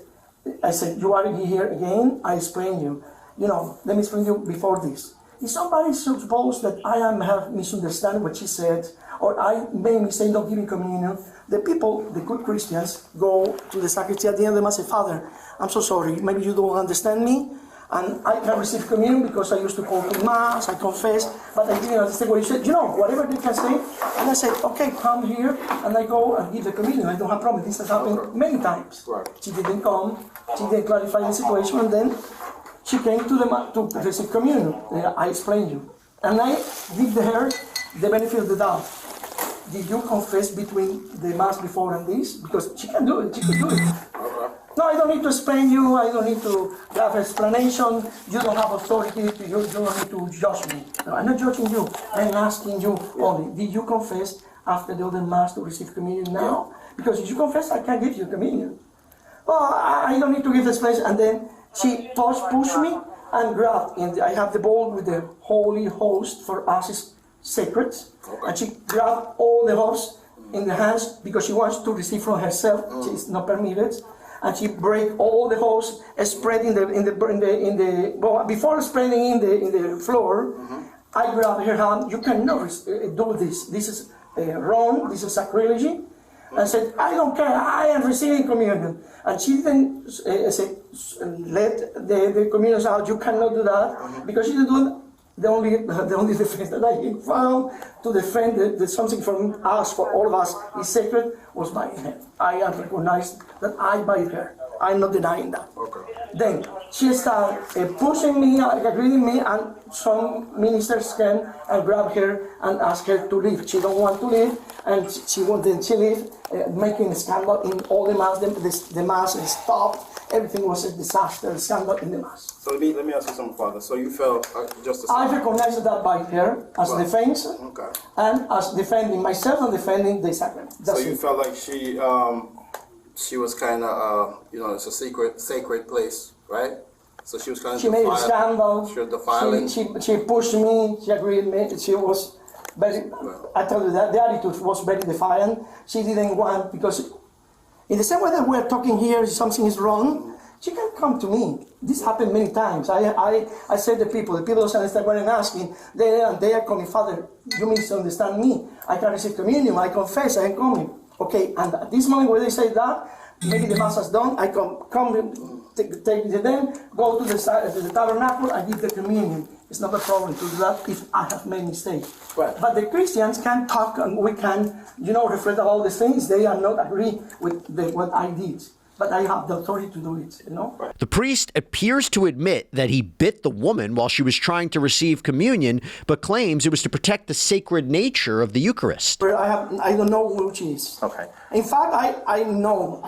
you are here again, I explain you. Let me explain you before this. If somebody suppose that I have misunderstood what she said, or I made me say not giving communion, the people, the good Christians, go to the sacristy at the end of the mass and say, Father, I'm so sorry, maybe you don't understand me, and I can receive communion because I used to call to mass, I confess, but I didn't understand what you said. Whatever they can say. And I said, okay, come here, and I go and give the communion. I don't have problem. This has happened many times. Right. She didn't come, she didn't clarify the situation, and then she came to receive communion. I explained you. And I give her the benefit of the doubt. Did you confess between the mass before and this? Because she can do it, she can do it. No, I don't need to explain you, I don't need to have explanation, you don't have authority, you don't need to judge me. No, I'm not judging you, I'm asking you only, did you confess after the other mass to receive communion now? Because if you confess, I can't give you communion. Well, I don't need to give the explanation. And then she pushed me and grabbed, I have the bowl with the holy host for us is sacred, and she grabbed all the hosts in the hands because she wants to receive from herself, it's not permitted. And she break all the hosts, spread before spreading in the floor. I grab her hand. You cannot do this. This is wrong. This is sacrilege. And said, I don't care. I am receiving communion. And she then said, let the communion out. You cannot do that because she didn't do it. The only defense that I found to defend something from us, for all of us, is sacred, was by her. I recognized that I by her. I'm not denying that. Okay. Then she started pushing me, agreeing me, and some ministers came and grabbed her and asked her to leave. She don't want to leave, and she leave, making a scandal in all the mass. The mass stopped. Everything was a disaster, a scandal in the mass. So let me ask you something, Father. So you felt just I recognized that by her as defense, and as defending myself and defending the sacrament. So you felt like she was kind of, it's a sacred place, right? So she was kind of She made a scandal. She was defiling. She pushed me. She agreed with me. She was very. I tell you that the attitude was very defiant. She didn't want because. In the same way that we're talking here, something is wrong, she can come to me. This happened many times. I said to the people don't understand what I'm asking. They are coming, Father, you misunderstand me. I can receive communion, I confess, I am coming. Okay, and at this moment where they say that, maybe the mass is done, I come take them, go to the tabernacle and give the communion. It's not a problem to do that if I have made mistakes. Right. But the Christians can talk and we can, reflect all these things. They are not agree with what I did. But I have the authority to do it, The priest appears to admit that he bit the woman while she was trying to receive communion, but claims it was to protect the sacred nature of the Eucharist. I don't know which is. Okay. In fact, I know,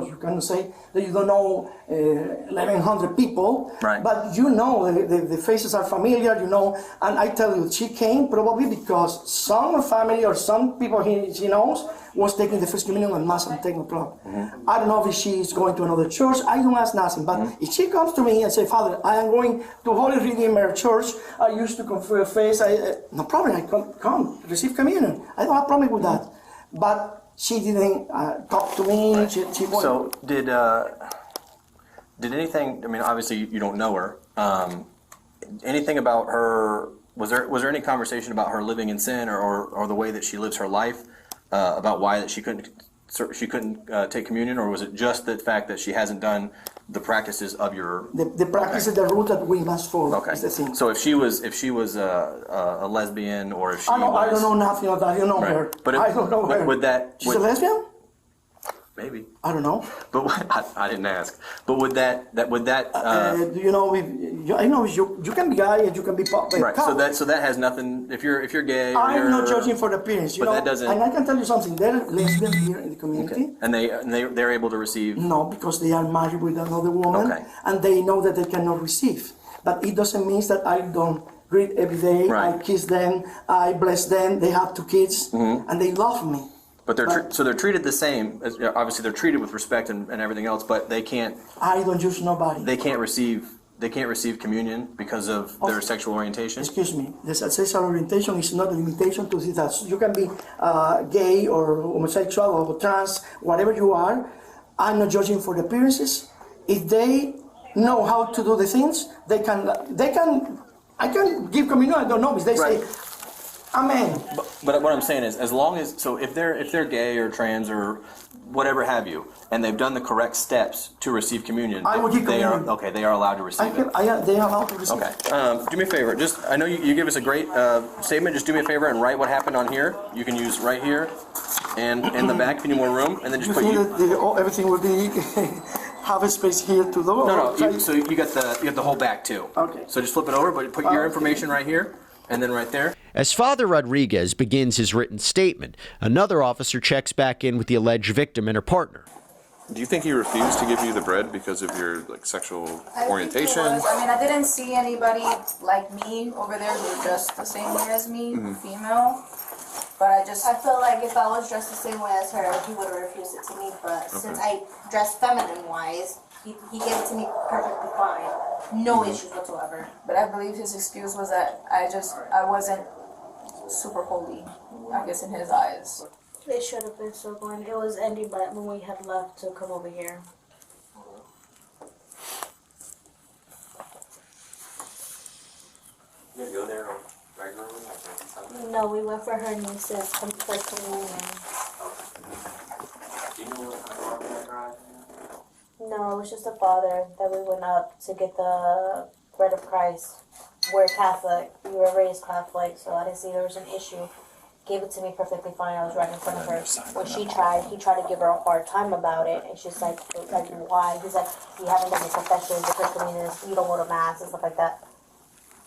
you can say that you don't know 1,100 people, right. But the faces are familiar, and I tell you, she came probably because some family or some people she knows was taking the first communion on Mass at 10 o'clock. I don't know if she is going to another church, I don't ask nothing, but if she comes to me and say, Father, I am going to Holy Redeemer Church, I used to confess, no problem, I come receive communion. I don't have a problem with that. But she didn't talk to me. Right. She so did anything? I mean, obviously you don't know her. Anything about her? Was there any conversation about her living in sin or the way that she lives her life? About why that she couldn't take communion, or was it just the fact that she hasn't done the practices of your the practices, the rule that we must follow? Okay. Is the thing. So if she was a lesbian, or if she I don't know nothing of that. I don't know her. But I don't know her. Would that? She's a lesbian? Maybe. I don't know. But I didn't ask. But would that? I know you can be gay and you can be pop. Right. So that has nothing. If you're gay, I'm not judging for the appearance. That doesn't. And I can tell you something. They're lesbian here in the community. Okay. And they're able to receive. No, because they are married with another woman, okay. And they know that they cannot receive. But it doesn't mean that I don't greet every day. I kiss them. I bless them. They have 2 kids, and they love me. But they're treated the same. As, obviously, they're treated with respect and everything else. But they can't. I don't judge nobody. They can't receive communion because of their sexual orientation. Excuse me. The sexual orientation is not a limitation to that. You can be gay or homosexual or trans, whatever you are. I'm not judging for the appearances. If they know how to do the things, they can. I can give communion. I don't know. If they say, Amen. But what I'm saying is, as long as if they're gay or trans or whatever have you, and they've done the correct steps to receive communion, I will give communion. They are allowed to receive it. They are allowed to receive it. Okay. Do me a favor. I know you give us a great statement. Just do me a favor and write what happened on here. You can use right here and in the back if you need more room, and then just put everything will be have a space here to do. No. So you got the whole back too. Okay. So just flip it over, but put your information right here. And then right there. As Father Rodriguez begins his written statement, another officer checks back in with the alleged victim and her partner. Do you think he refused to give you the bread because of your sexual orientation? I didn't see anybody like me over there who was dressed the same way as me, female. But I feel like if I was dressed the same way as her, he would have refused it to me. But since I dressed feminine-wise, he gave it to me perfectly fine. No issues whatsoever. But I believe his excuse was that I wasn't super holy, I guess, in his eyes. It should have been so going. It was Andy, but when we had left to come over here. You gonna go there regularly? No, we went for her niece's first communion. Do you know what happened on that drive? No, it was just a father that we went up to get the bread of Christ. We're Catholic. We were raised Catholic, so I didn't see there was an issue. Gave it to me perfectly fine. I was right in front of her. When he tried to give her a hard time about it, and she's like why? He's like, you haven't done your confessions, your first communion, you don't go to mass and stuff like that.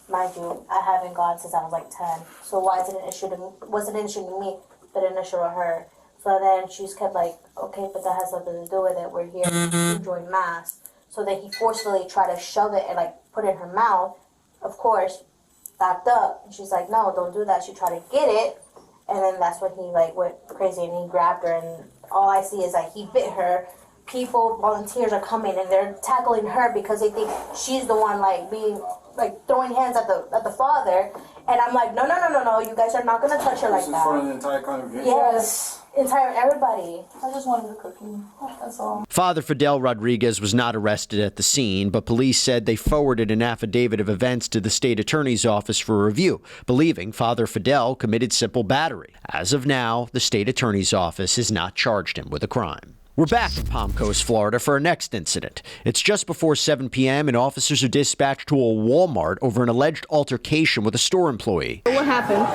Mind you, I haven't gone since I was like 10. So why is it an issue to me? Wasn't an issue to me, but an issue to her. So then she's kept like, okay, but that has nothing to do with it. We're here to join mass. So then he forcefully tried to shove it and put it in her mouth. Of course, backed up. And she's like, no, don't do that. She tried to get it. And then that's when he went crazy and he grabbed her. And all I see is he bit her. People, volunteers are coming and they're tackling her because they think she's the one being throwing hands at the father. And I'm like, no, you guys are not gonna touch her like that. In front of the entire congregation? Yes, everybody. I just wanted the cooking, that's all. Father Fidel Rodriguez was not arrested at the scene, but police said they forwarded an affidavit of events to the state attorney's office for review, believing Father Fidel committed simple battery. As of now, the state attorney's office has not charged him with a crime. We're back in Palm Coast, Florida for our next incident. It's just before 7 p.m. and officers are dispatched to a Walmart over an alleged altercation with a store employee. What happened?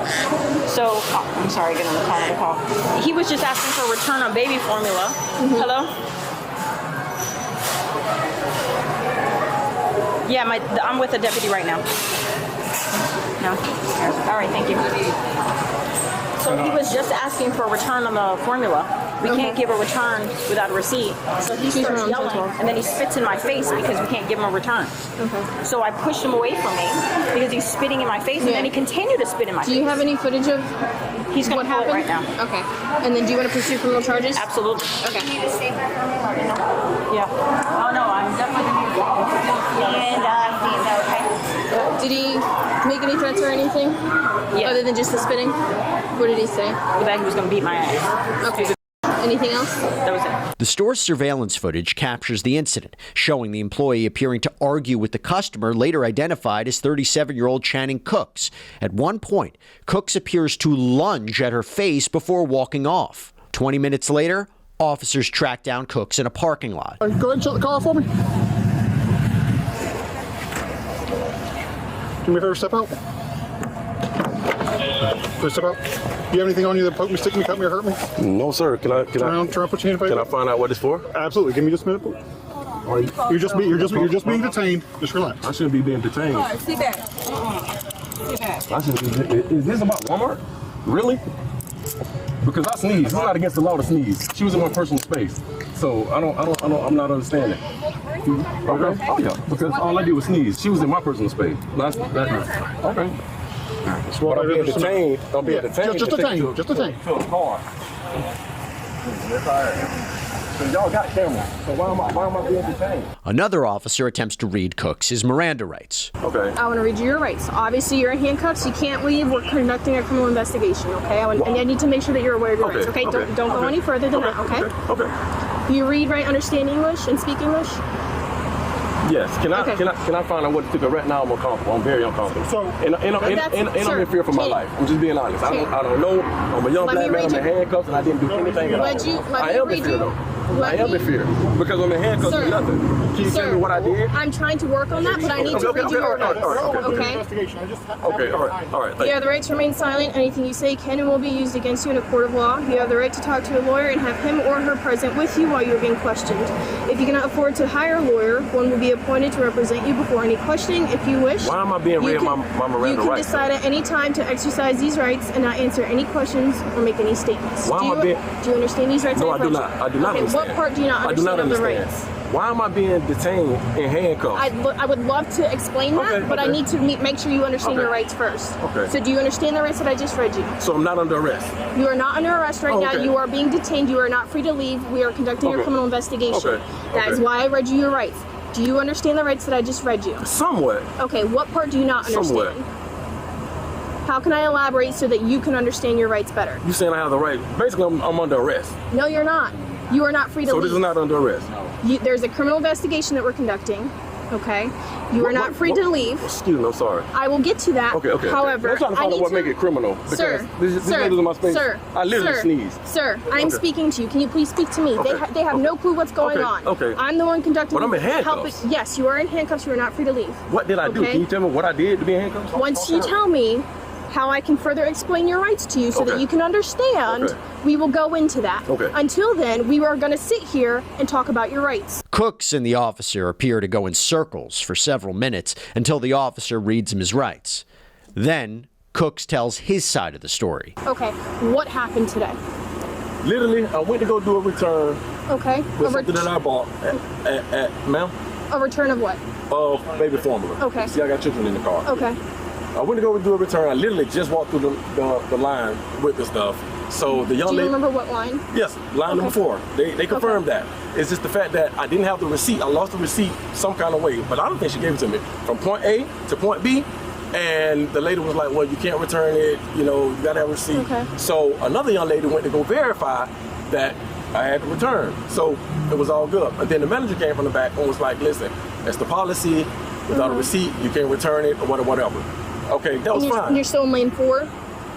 So, I'm sorry, get on the call. He was just asking for a return on baby formula. Hello? Yeah, I'm with a deputy right now. No? All right, thank you. So he was just asking for a return on the formula. We can't give a return without a receipt. So he starts yelling, and then he spits in my face because we can't give him a return. So I pushed him away from me because he's spitting in my face, and then he continued to spit in my face. Do you have any footage of He's going to pull it right now. Okay. And then do you want to pursue criminal charges? Absolutely. Okay. Can you just stay for a moment? Let me know. Yeah. Oh, no, I'm definitely going to And, okay. Did he make any threats or anything? Yeah. Other than just the spitting? What did he say? That he was going to beat my ass. Okay. Anything else? That was it. The store's surveillance footage captures the incident, showing the employee appearing to argue with the customer, later identified as 37-year-old Channing Cooks. At one point, Cooks appears to lunge at her face before walking off. 20 minutes later, officers track down Cooks in a parking lot. Go ahead and shut the car for me. Do me a favor, step out. Please step out. Do you have anything on you that poke me, stick me, cut me, or hurt me? No, sir. Can I try and put you in a favor? Can I find out what it's for? Absolutely. Give me just a minute. You're just being detained. Just relax. I shouldn't be being detained. All right, sit back. Sit back. Is this about Walmart? Really? Because I sneeze. It's not against the law to sneeze. She was in my personal space. So I'm not understanding. Okay? Oh yeah. Because all I did was sneeze. She was in my personal space. Okay. But I'm being detained. I'm being detained. Just detained. Just detained. To a car. So y'all got cameras. So why am I being detained? Another officer attempts to read Cooks his Miranda rights. Okay. I want to read you your rights. Obviously, you're in handcuffs. You can't leave. We're conducting a criminal investigation, okay? And I need to make sure that you're aware of your rights, okay? Don't go any further than that, okay? Okay. Do you read, write, understand English, and speak English? Yes. Can I find out what it took? Right now I'm uncomfortable. I'm very uncomfortable. So and I'm in fear for my life. I'm just being honest. I don't know. I'm a young black man. I'm in handcuffs and I didn't do anything at all. I am in fear though. I am in fear because I'm in handcuffs for nothing. Can you tell me what I did? I'm trying to work on that, but I need to read you your rights. Okay. All right. You have the right to remain silent. Anything you say can and will be used against you in a court of law. You have the right to talk to a lawyer and have him or her present with you while you're being questioned. If you cannot afford to hire a lawyer, one will be appointed to represent you before any questioning if you wish. Why am I being read my Miranda rights? You can decide at any time to exercise these rights and not answer any questions or make any statements. Do you understand these rights? No, I do not. I do not understand. What part do you not understand of the rights? Why am I being detained in handcuffs? I would love to explain that, but I need to make sure you understand your rights first. Okay. So do you understand the rights that I just read you? So I'm not under arrest? You are not under arrest right now. You are being detained. You are not free to leave. We are conducting a criminal investigation. That is why I read you your rights. Do you understand the rights that I just read you? Somewhat. Okay, what part do you not understand? Somewhat. How can I elaborate so that you can understand your rights better? You saying I have the right? Basically, I'm under arrest. No, you're not. You are not free to leave. So this is not under arrest? There's a criminal investigation that we're conducting, okay? You are not free to leave. Excuse me, I'm sorry. I will get to that. Okay. However, I'm trying to find out what make it criminal. Because this lady's in my space. I literally sneezed. Sir, I'm speaking to you. Can you please speak to me? They have no clue what's going on. Okay. I'm the one conducting. But I'm in handcuffs. Yes, you are in handcuffs. You are not free to leave. What did I do? Can you tell me what I did to be in handcuffs? Once you tell me how I can further explain your rights to you so that you can understand, we will go into that. Until then, we are going to sit here and talk about your rights. Cooks and the officer appear to go in circles for several minutes until the officer reads him his rights. Then, Cooks tells his side of the story. Okay, what happened today? Literally, I went to go do a return. Okay. With something that I bought ma'am? A return of what? Of baby formula. Okay. See, I got children in the car. Okay. I went to go do a return. I literally just walked through the line with the stuff. So the young lady. Do you remember what line? Yes, line number 4. They confirmed that. It's just the fact that I didn't have the receipt. I lost the receipt some kind of way, but I don't think she gave it to me. From point A to point B, and the lady was like, well, you can't return it. You know, you got to have a receipt. Okay. So another young lady went to go verify that I had to return. So it was all good. And then the manager came from the back and was like, listen, that's the policy. Without a receipt, you can't return it or whatever. Okay, that was fine. You're still in lane 4?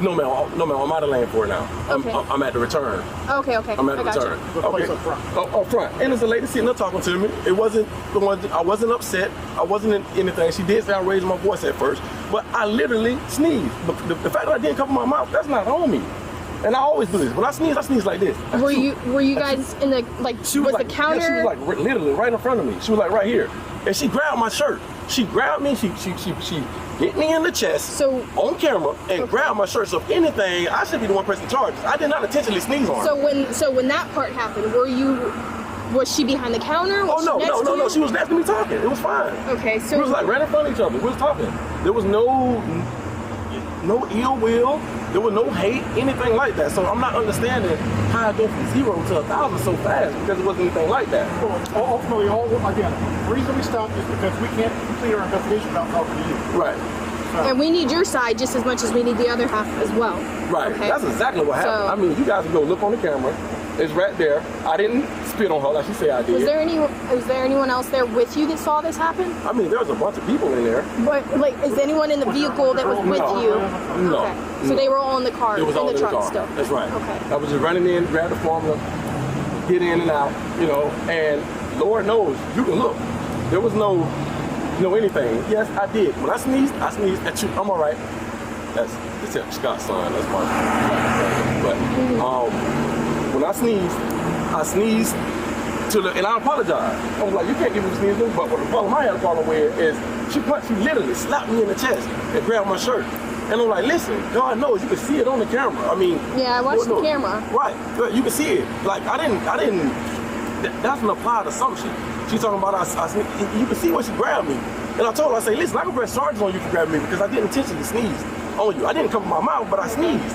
No, ma'am. I'm out of lane 4 now. Okay. I'm at the return. Okay. I'm at the return. Okay. Up front. And there's a lady sitting there talking to me. It wasn't the one. I wasn't upset. I wasn't in anything. She did say I raised my voice at first, but I literally sneezed. But the fact that I didn't cover my mouth, that's not on me. And I always do this. When I sneeze like this. Were you guys in the was the counter? Yeah, she was like literally right in front of me. She was like right here, and she grabbed my shirt. She grabbed me. She hit me in the chest on camera and grabbed my shirt. So if anything, I should be the one person charged. I did not intentionally sneeze on her. So when that part happened, was she behind the counter? No. She was next to me talking. It was fine. Okay, so we was like right in front of each other. We was talking. There was no ill will. There was no hate, anything like that. So I'm not understanding how I go from 0 to 1,000 so fast because it wasn't anything like that. Well, ultimately, the reason we stopped is because we can't complete our investigation without talking to you. Right. And we need your side just as much as we need the other half as well. Right. Okay? That's exactly what happened. I mean, you guys can go look on the camera. It's right there. I didn't spit on her like she said I did. Was there anyone else there with you that saw this happen? I mean, there was a bunch of people in there. But is anyone in the vehicle that was with you? No. Okay. So they were all in the car. It was all in the truck car. still. That's right. Okay. I was just running in, grab the formula, get in and out, and Lord knows, you can look. There was no anything. Yes, I did. When I sneezed at you. I'm all right. That's Scott's son. That's mine. But when I sneezed and I apologize. I was like, you can't give me sneezing. But what the problem I had a problem with is she literally slapped me in the chest and grabbed my shirt. And I'm like, listen, God knows, you can see it on the camera. I mean, Yeah, I watched the camera. Right, you can see it. Like, that's an applied assumption. She's talking about you can see when she grabbed me. And I told her, I say, listen, I can press charges on you for grabbing me because I didn't intentionally sneeze on you. I didn't cover my mouth, but I sneezed.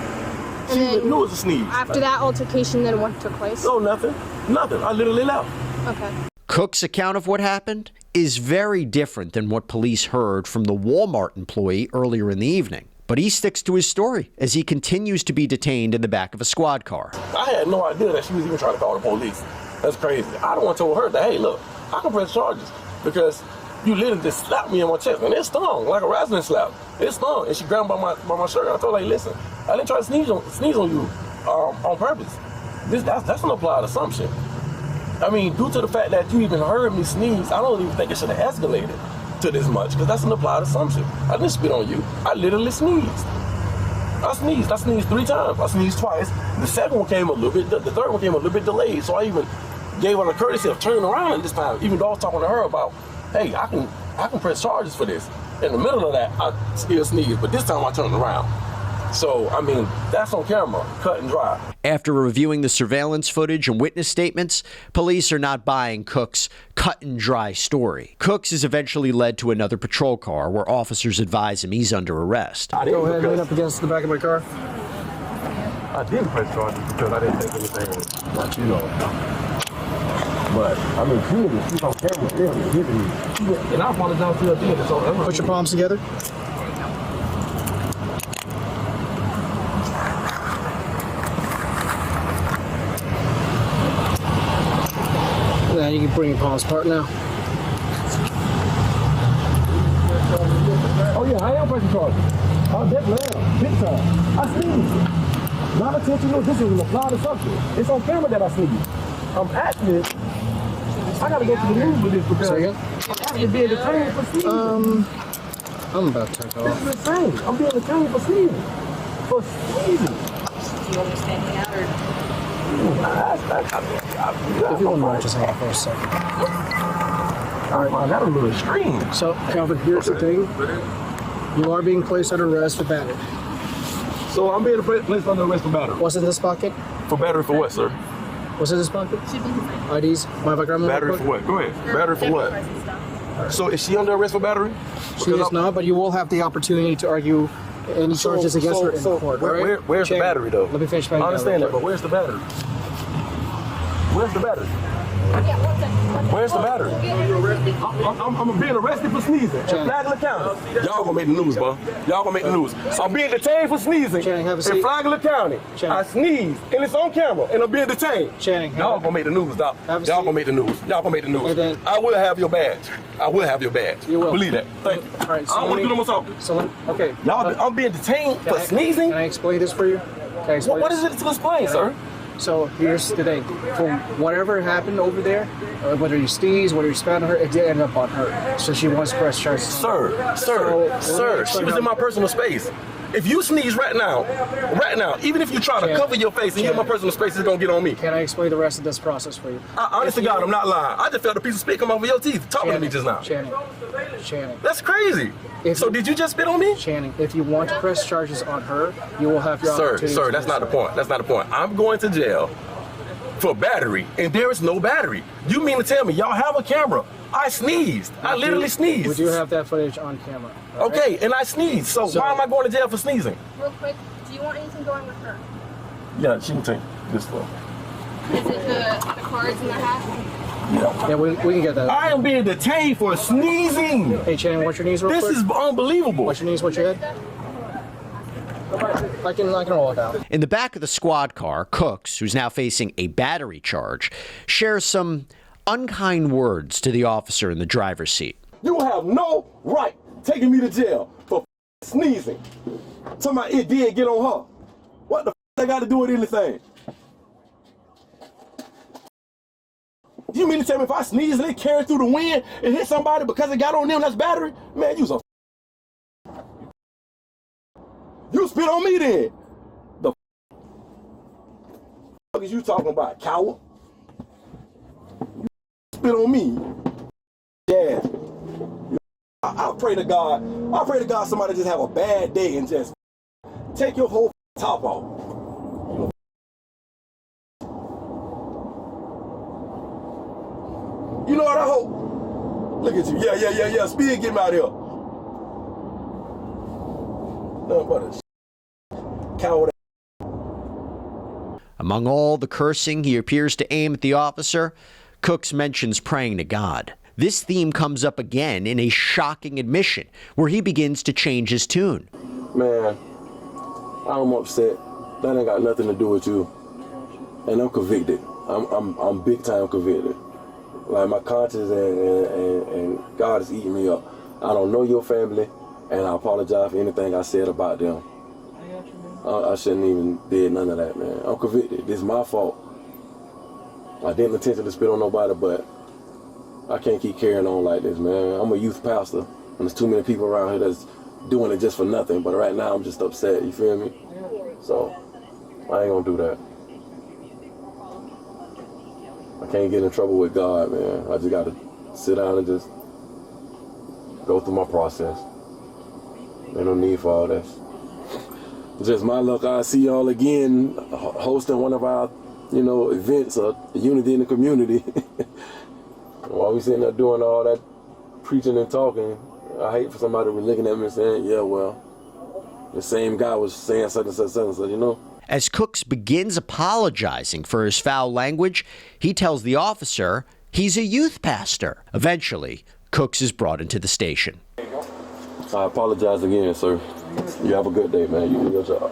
She knew it was a sneeze. After that altercation, then what took place? No, nothing. I literally left. Okay. Cook's account of what happened is very different than what police heard from the Walmart employee earlier in the evening. But he sticks to his story as he continues to be detained in the back of a squad car. I had no idea that she was even trying to call the police. That's crazy. I don't want to tell her that, hey, look, I can press charges because you literally just slapped me in my chest, and it stung like a raspberry slap. It stung, and she grabbed by my shirt. I told her, hey, listen, I didn't try to sneeze on you on purpose. That's an applied assumption. I mean, due to the fact that you even heard me sneeze, I don't even think it should have escalated to this much, because that's an applied assumption. I didn't spit on you. I literally sneezed. I sneezed 3 times. I sneezed twice. The second one came a little bit, the third one came a little bit delayed, so I even gave her the courtesy of turning around this time, even though I was talking to her about, hey, I can press charges for this. In the middle of that, I still sneezed, but this time I turned around. So, I mean, that's on camera, cut and dry. After reviewing the surveillance footage and witness statements, police are not buying Cook's cut and dry story. Cook's is eventually led to another patrol car where officers advise him he's under arrest. Go ahead, lean up against the back of my car. I didn't press charges because I didn't think anything was, you know. But, I mean, she's on camera, hitting me. And I apologize to her again. So put your palms together. Now you can bring your palms apart now. Oh yeah, I am pressing charges. Oh, definitely am. Big time. I sneezed. Not intentional, this is an applied assumption. It's on camera that I sneezed. I'm actually, I gotta go to the news with this because I'm actually being detained for sneezing. I'm about to take off. This is insane. I'm being detained for sneezing. For sneezing. Do you understand me now, or? If you wouldn't mind, just hang on for a second. All right, man, that was a little extreme. So, Calvin, here's the thing. You are being placed under arrest for battery. So I'm being placed under arrest for battery. What's in this pocket? For battery for what, sir? What's in this pocket? IDs. Mind if I grab them? Battery for what? Go ahead. Battery for what? So is she under arrest for battery? She is not, but you will have the opportunity to argue any charges against her in court. Where's the battery, though? Let me finish my I understand that, but where's the battery? Where's the battery? Where's the battery? I'm being arrested for sneezing in Flagler County. Y'all gonna make the news, bro. Y'all gonna make the news. So I'm being detained for sneezing in Flagler County. I sneezed, and it's on camera, and I'm being detained. Y'all gonna make the news, doc. Y'all gonna make the news. Y'all gonna make the news. I will have your badge. I will have your badge. You will. Believe that. Thank you. All right, so I don't want to do no more talking. So, okay. Y'all, I'm being detained for sneezing? Can I explain this for you? What is it to explain, sir? So here's the thing. From whatever happened over there, whether you sneeze, whether you spat on her, it did end up on her. So she wants to press charges. Sir, she was in my personal space. If you sneeze right now, even if you try to cover your face and you in my personal space, it's gonna get on me. Can I explain the rest of this process for you? Honestly, God, I'm not lying. I just felt a piece of spit come off of your teeth talking to me just now. Channing. That's crazy. So did you just spit on me? Channing, if you want to press charges on her, you will have your opportunity. Sir, that's not the point. That's not the point. I'm going to jail for battery, and there is no battery. You mean to tell me y'all have a camera? I sneezed. I literally sneezed. We do have that footage on camera. Okay, and I sneezed. So why am I going to jail for sneezing? Real quick, do you want anything going with her? Yeah, she can take this one. Is it the cards in their hat? Yeah, we can get that. I am being detained for sneezing. Hey, Channing, what's your knees real quick? This is unbelievable. What's your knees, what's your head? I can roll it out. In the back of the squad car, Cooks, who's now facing a battery charge, shares some unkind words to the officer in the driver's seat. You have no right taking me to jail for sneezing. Somebody it did get on her. What the they got to do with anything? You mean to tell me if I sneeze and it carry through the wind and hit somebody because it got on them, that's battery? Man, you's a you spit on me then. The fuck is you talking about, coward? You spit on me. Yeah. I pray to God somebody just have a bad day and just take your whole top off. You know what I hope? Look at you. Yeah. Speed, get him out of here. Nothing but a coward. Among all the cursing he appears to aim at the officer, Cooks mentions praying to God. This theme comes up again in a shocking admission where he begins to change his tune. Man, I'm upset. That ain't got nothing to do with you. And I'm convicted. I'm big time convicted. Like my conscience and God is eating me up. I don't know your family, and I apologize for anything I said about them. I shouldn't even did none of that, man. I'm convicted. This is my fault. I didn't intend to spit on nobody, but I can't keep carrying on like this, man. I'm a youth pastor, and there's too many people around here that's doing it just for nothing. But right now, I'm just upset. You feel me? So I ain't gonna do that. I can't get in trouble with God, man. I just gotta sit down and just go through my process. There's no need for all this. Just my luck, I'll see y'all again hosting one of our, events or unity in the community. While we sitting there doing all that preaching and talking, I hate for somebody to be looking at me and saying, yeah, well, the same guy was saying such and such, As Cooks begins apologizing for his foul language, he tells the officer he's a youth pastor. Eventually, Cooks is brought into the station. I apologize again, sir. You have a good day, man. You do your job.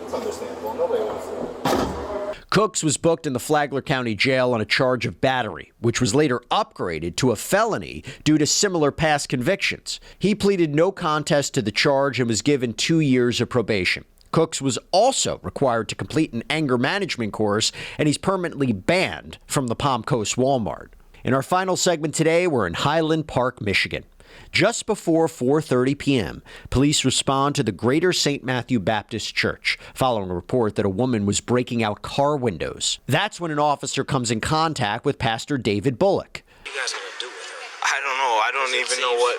It's understandable. Nobody wants to. Cooks was booked in the Flagler County Jail on a charge of battery, which was later upgraded to a felony due to similar past convictions. He pleaded no contest to the charge and was given 2 years of probation. Cooks was also required to complete an anger management course, and he's permanently banned from the Palm Coast Walmart. In our final segment today, we're in Highland Park, Michigan. Just before 4:30 p.m., police respond to the Greater St. Matthew Baptist Church following a report that a woman was breaking out car windows. That's when an officer comes in contact with Pastor David Bullock. What you guys gonna do with her? I don't know. I don't even know what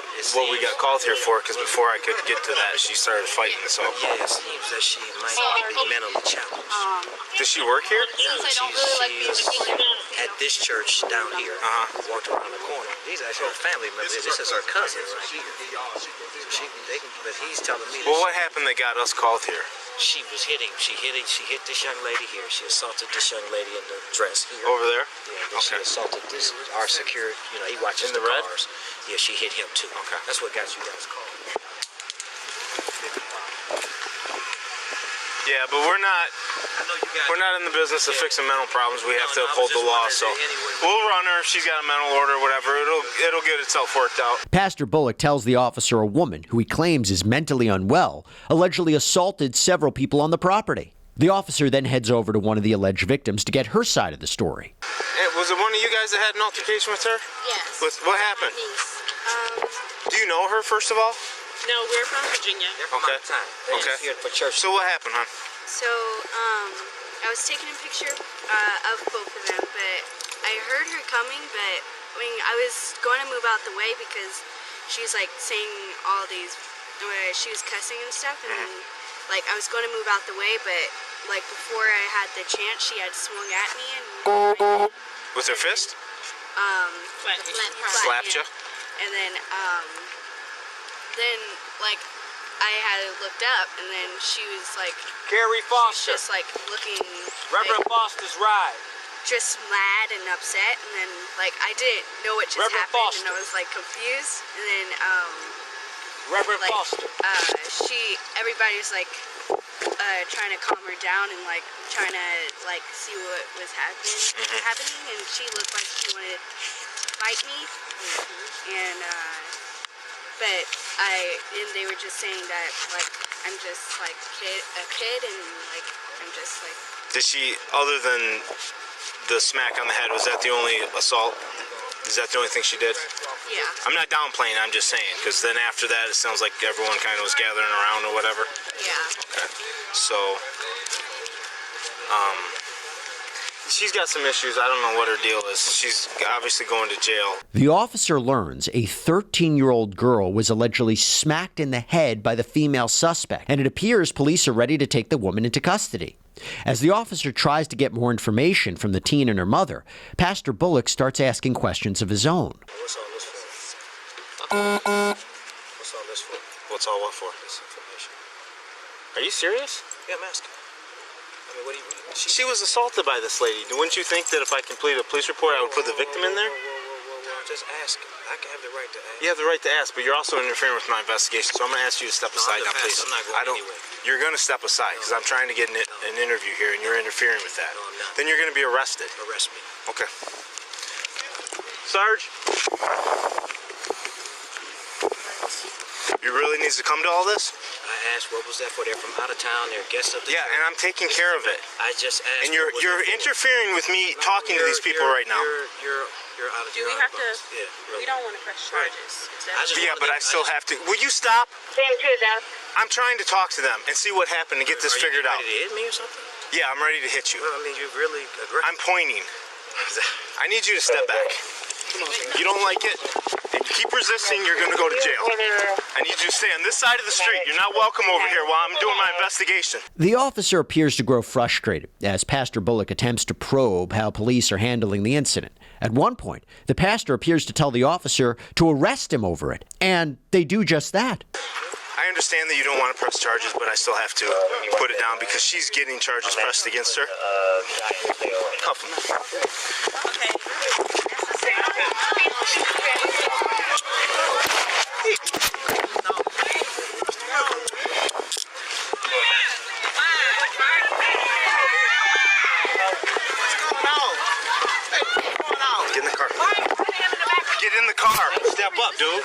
we got called here for, because before I could get to that, she started fighting us all. Yeah, it seems that she might be mentally challenged. Does she work here? She's at this church down here. Walked around the corner. These are actually her family members. This is her cousin right here. But he's telling me. Well, what happened that got us called here? She was hitting. She hit this young lady here. She assaulted this young lady in the dress here. Over there? Yeah. She assaulted our security. He watches in the red cars. Yeah, she hit him too. Okay. That's what got you guys called. Yeah, but we're not in the business of fixing mental problems. We have to uphold the law, so we'll run her if she's got a mental order or whatever. It'll get itself worked out. Pastor Bullock tells the officer a woman, who he claims is mentally unwell, allegedly assaulted several people on the property. The officer then heads over to one of the alleged victims to get her side of the story. Was it one of you guys that had an altercation with her? Yes. What happened? Do you know her, first of all? No, we're from Virginia. Okay. So what happened, hon? So, I was taking a picture of both of them, but I heard her coming, but I was going to move out the way because she was saying all these, she was cussing and stuff, and then I was going to move out the way, but before I had the chance, she had swung at me and with her fist? Slapped you? And then I had looked up, and then she was Carrie Foster. She was just looking. Reverend Foster's ride. Just mad and upset, and then I didn't know what just Reverend happened, Foster. and I was confused, and then Reverend Foster. Everybody was trying to calm her down and trying to see what was happening, and she looked like she wanted to fight me, and but they were just saying that I'm just a kid, and I'm just Did she, other than the smack on the head, was that the only assault? Is that the only thing she did? Yeah. I'm not downplaying, I'm just saying, because then after that it sounds like everyone kind of was gathering around or whatever. Yeah. Okay. So, she's got some issues. I don't know what her deal is. She's obviously going to jail. The officer learns a 13-year-old girl was allegedly smacked in the head by the female suspect, and it appears police are ready to take the woman into custody. As the officer tries to get more information from the teen and her mother, Pastor Bullock starts asking questions of his own. What's all this for? What's all this for? What's all what for? This information. Are you serious? Yeah, I'm asking. I mean, what do you mean? She was assaulted by this lady. Wouldn't you think that if I completed a police report, I would put the victim in there? I'm just asking. I can have the right to ask. You have the right to ask, but you're also interfering with my investigation, so I'm going to ask you to step aside now, please. I'm not going anywhere. You're going to step aside because I'm trying to get an interview here, and you're interfering with that. No, I'm not. Then you're going to be arrested. Arrest me. Okay. Sarge? You really need to come to all this? I asked, what was that for? They're from out of town. They're guests of the Yeah, and I'm taking care of it. I just asked. And you're interfering with me talking to these people right now. You're out of Do we have to? Yeah, really. We don't want to press charges. Yeah, but I still have to. Will you stop? I'm trying to talk to them and see what happened to get this figured out. Are you ready to hit me or something? Yeah, I'm ready to hit you. Well, I mean, you're really aggressive. I'm pointing. I need you to step back. You don't like it? If you keep resisting, you're going to go to jail. I need you to stay on this side of the street. You're not welcome over here while I'm doing my investigation. The officer appears to grow frustrated as Pastor Bullock attempts to probe how police are handling the incident. At one point, the pastor appears to tell the officer to arrest him over it, and they do just that. I understand that you don't want to press charges, but I still have to put it down because she's getting charges pressed against her. Cuff him. Okay. Get in the car. Get in the car. Step up, dude.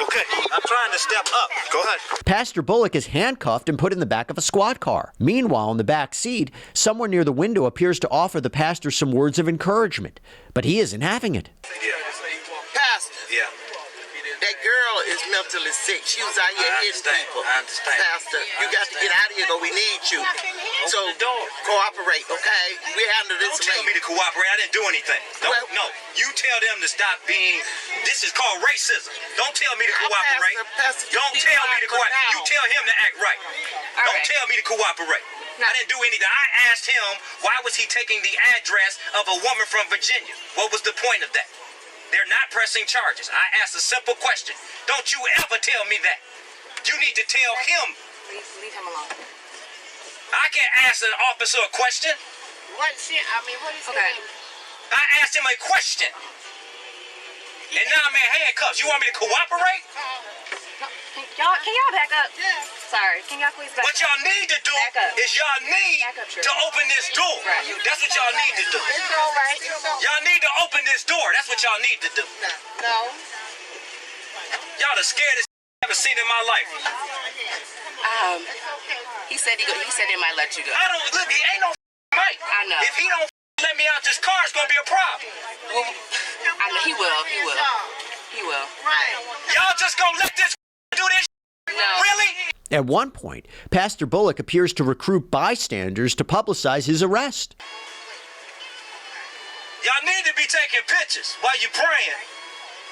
Okay. I'm trying to step up. Go ahead. Pastor Bullock is handcuffed and put in the back of a squad car. Meanwhile, in the back seat, someone near the window appears to offer the pastor some words of encouragement, but he isn't having it. Pastor. Yeah. That girl is mentally sick. She was out here hitting people. I understand. Pastor, you got to get out of here, though. We need you. So cooperate, okay? We handle this. Don't tell me to cooperate. I didn't do anything. No. You tell them to stop being. This is called racism. Don't tell me to cooperate. Don't tell me to cooperate. You tell him to act right. Don't tell me to cooperate. I didn't do anything. I asked him why was he taking the address of a woman from Virginia. What was the point of that? They're not pressing charges. I asked a simple question. Don't you ever tell me that. You need to tell him. Leave him alone. I can't ask an officer a question. What is he? Okay. I asked him a question. And now I'm in handcuffs. You want me to cooperate? Can y'all back up? Yeah. Sorry. Can y'all please back up? What y'all need to do is y'all need to open this door. That's what y'all need to do. It's all right. Y'all need to open this door. That's what y'all need to do. No. Y'all the scariest I've ever seen in my life. He said he might let you go. I don't look. He ain't no right. I know. If he don't let me out this car, it's gonna be a problem. Well, I know he will. He will. Right. Y'all just gonna let this do this? No. Really? At one point, Pastor Bullock appears to recruit bystanders to publicize his arrest. Y'all need to be taking pictures while you praying.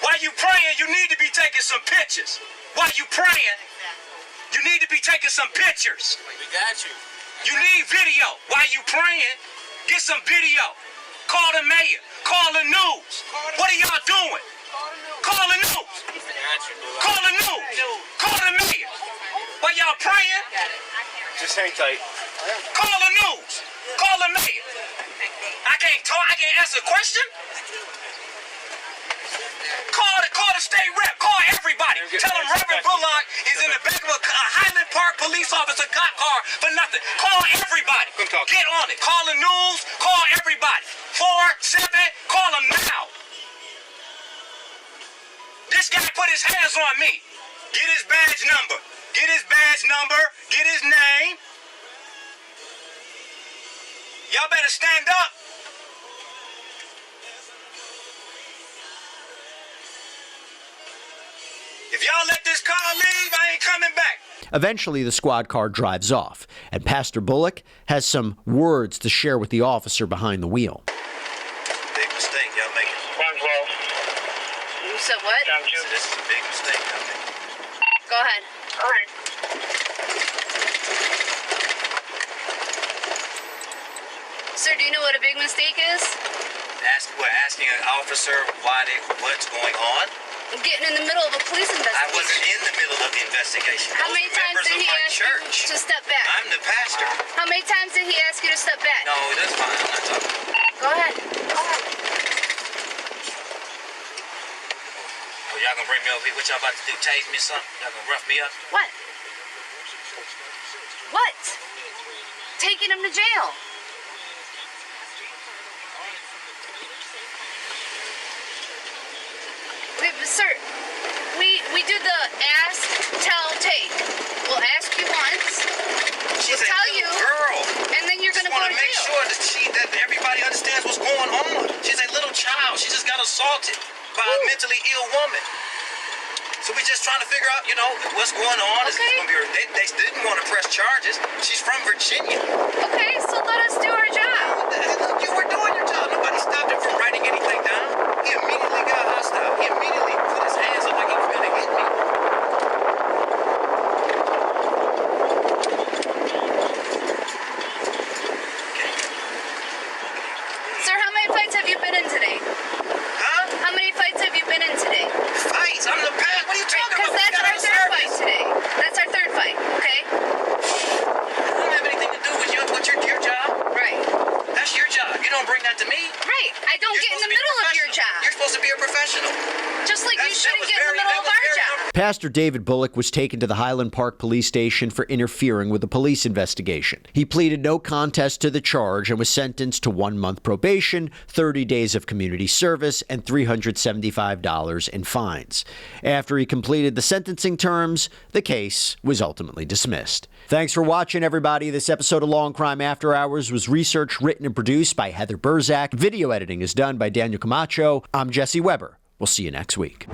While you praying, you need to be taking some pictures. While you praying, you need to be taking some pictures. We got you. You need video. While you praying, get some video. Call the mayor. Call the news. What are y'all doing? Call the news. Call the news. Call the mayor. While y'all praying, Just hang tight. call the news. Call the mayor. I can't talk. I can't answer a question. Call the state rep. Call everybody. Tell them Reverend Bullock is in the back of a Highland Park police officer cop car for nothing. Call everybody. Get on it. Call the news. Call everybody. 4-7. Call them now. This guy put his hands on me. Get his badge number. Get his badge number. Get his name. Y'all better stand up. If y'all let this car leave, I ain't coming back. Eventually, the squad car drives off, and Pastor Bullock has some words to share with the officer behind the wheel. Big mistake y'all making. You said what? So this is a big mistake y'all making. Go ahead. All right. Sir, do you know what a big mistake is? Asking an officer what's going on? Getting in the middle of a police investigation. I wasn't in the middle of the investigation. How many times did he ask you to step back? I'm the pastor. How many times did he ask you to step back? No, that's fine. I'm not talking. Go ahead. Oh, y'all gonna bring me over here? What y'all about to do? Tase me or something? Y'all gonna rough me up? What? What? Taking him to jail. Sir, we do the ask, tell, take. We'll ask you once. She's we'll tell you, girl, and then you're gonna go to jail. Make sure that everybody understands what's going on. She's a little child. She just got assaulted by a mentally ill woman. So we're just trying to figure out, what's going on. Okay. They didn't want to press charges. She's from Virginia. Okay, so let us do our job. Look, you were doing your job. Nobody stopped him from writing anything down. He immediately got hostile. He immediately put his hands up like he was going to hit me. Sir, how many fights have you been in today? Huh? How many fights have you been in today? Fights? I'm the past. What are you talking about? Because that's our third fight today. That's our third fight, okay? It don't have anything to do with your job. Right. That's your job. You don't bring that to me. Right. I don't get in the middle of your job. You're supposed to be a professional. Just like you shouldn't get in the middle of our job. Pastor David Bullock was taken to the Highland Park Police Station for interfering with the police investigation. He pleaded no contest to the charge and was sentenced to 1 month probation, 30 days of community service, and $375 in fines. After he completed the sentencing terms, the case was ultimately dismissed. Thanks for watching, everybody. This episode of Law&Crime After Hours was researched, written, and produced by Heather Berzak. Video editing is done by Daniel Camacho. I'm Jesse Weber. We'll see you next week.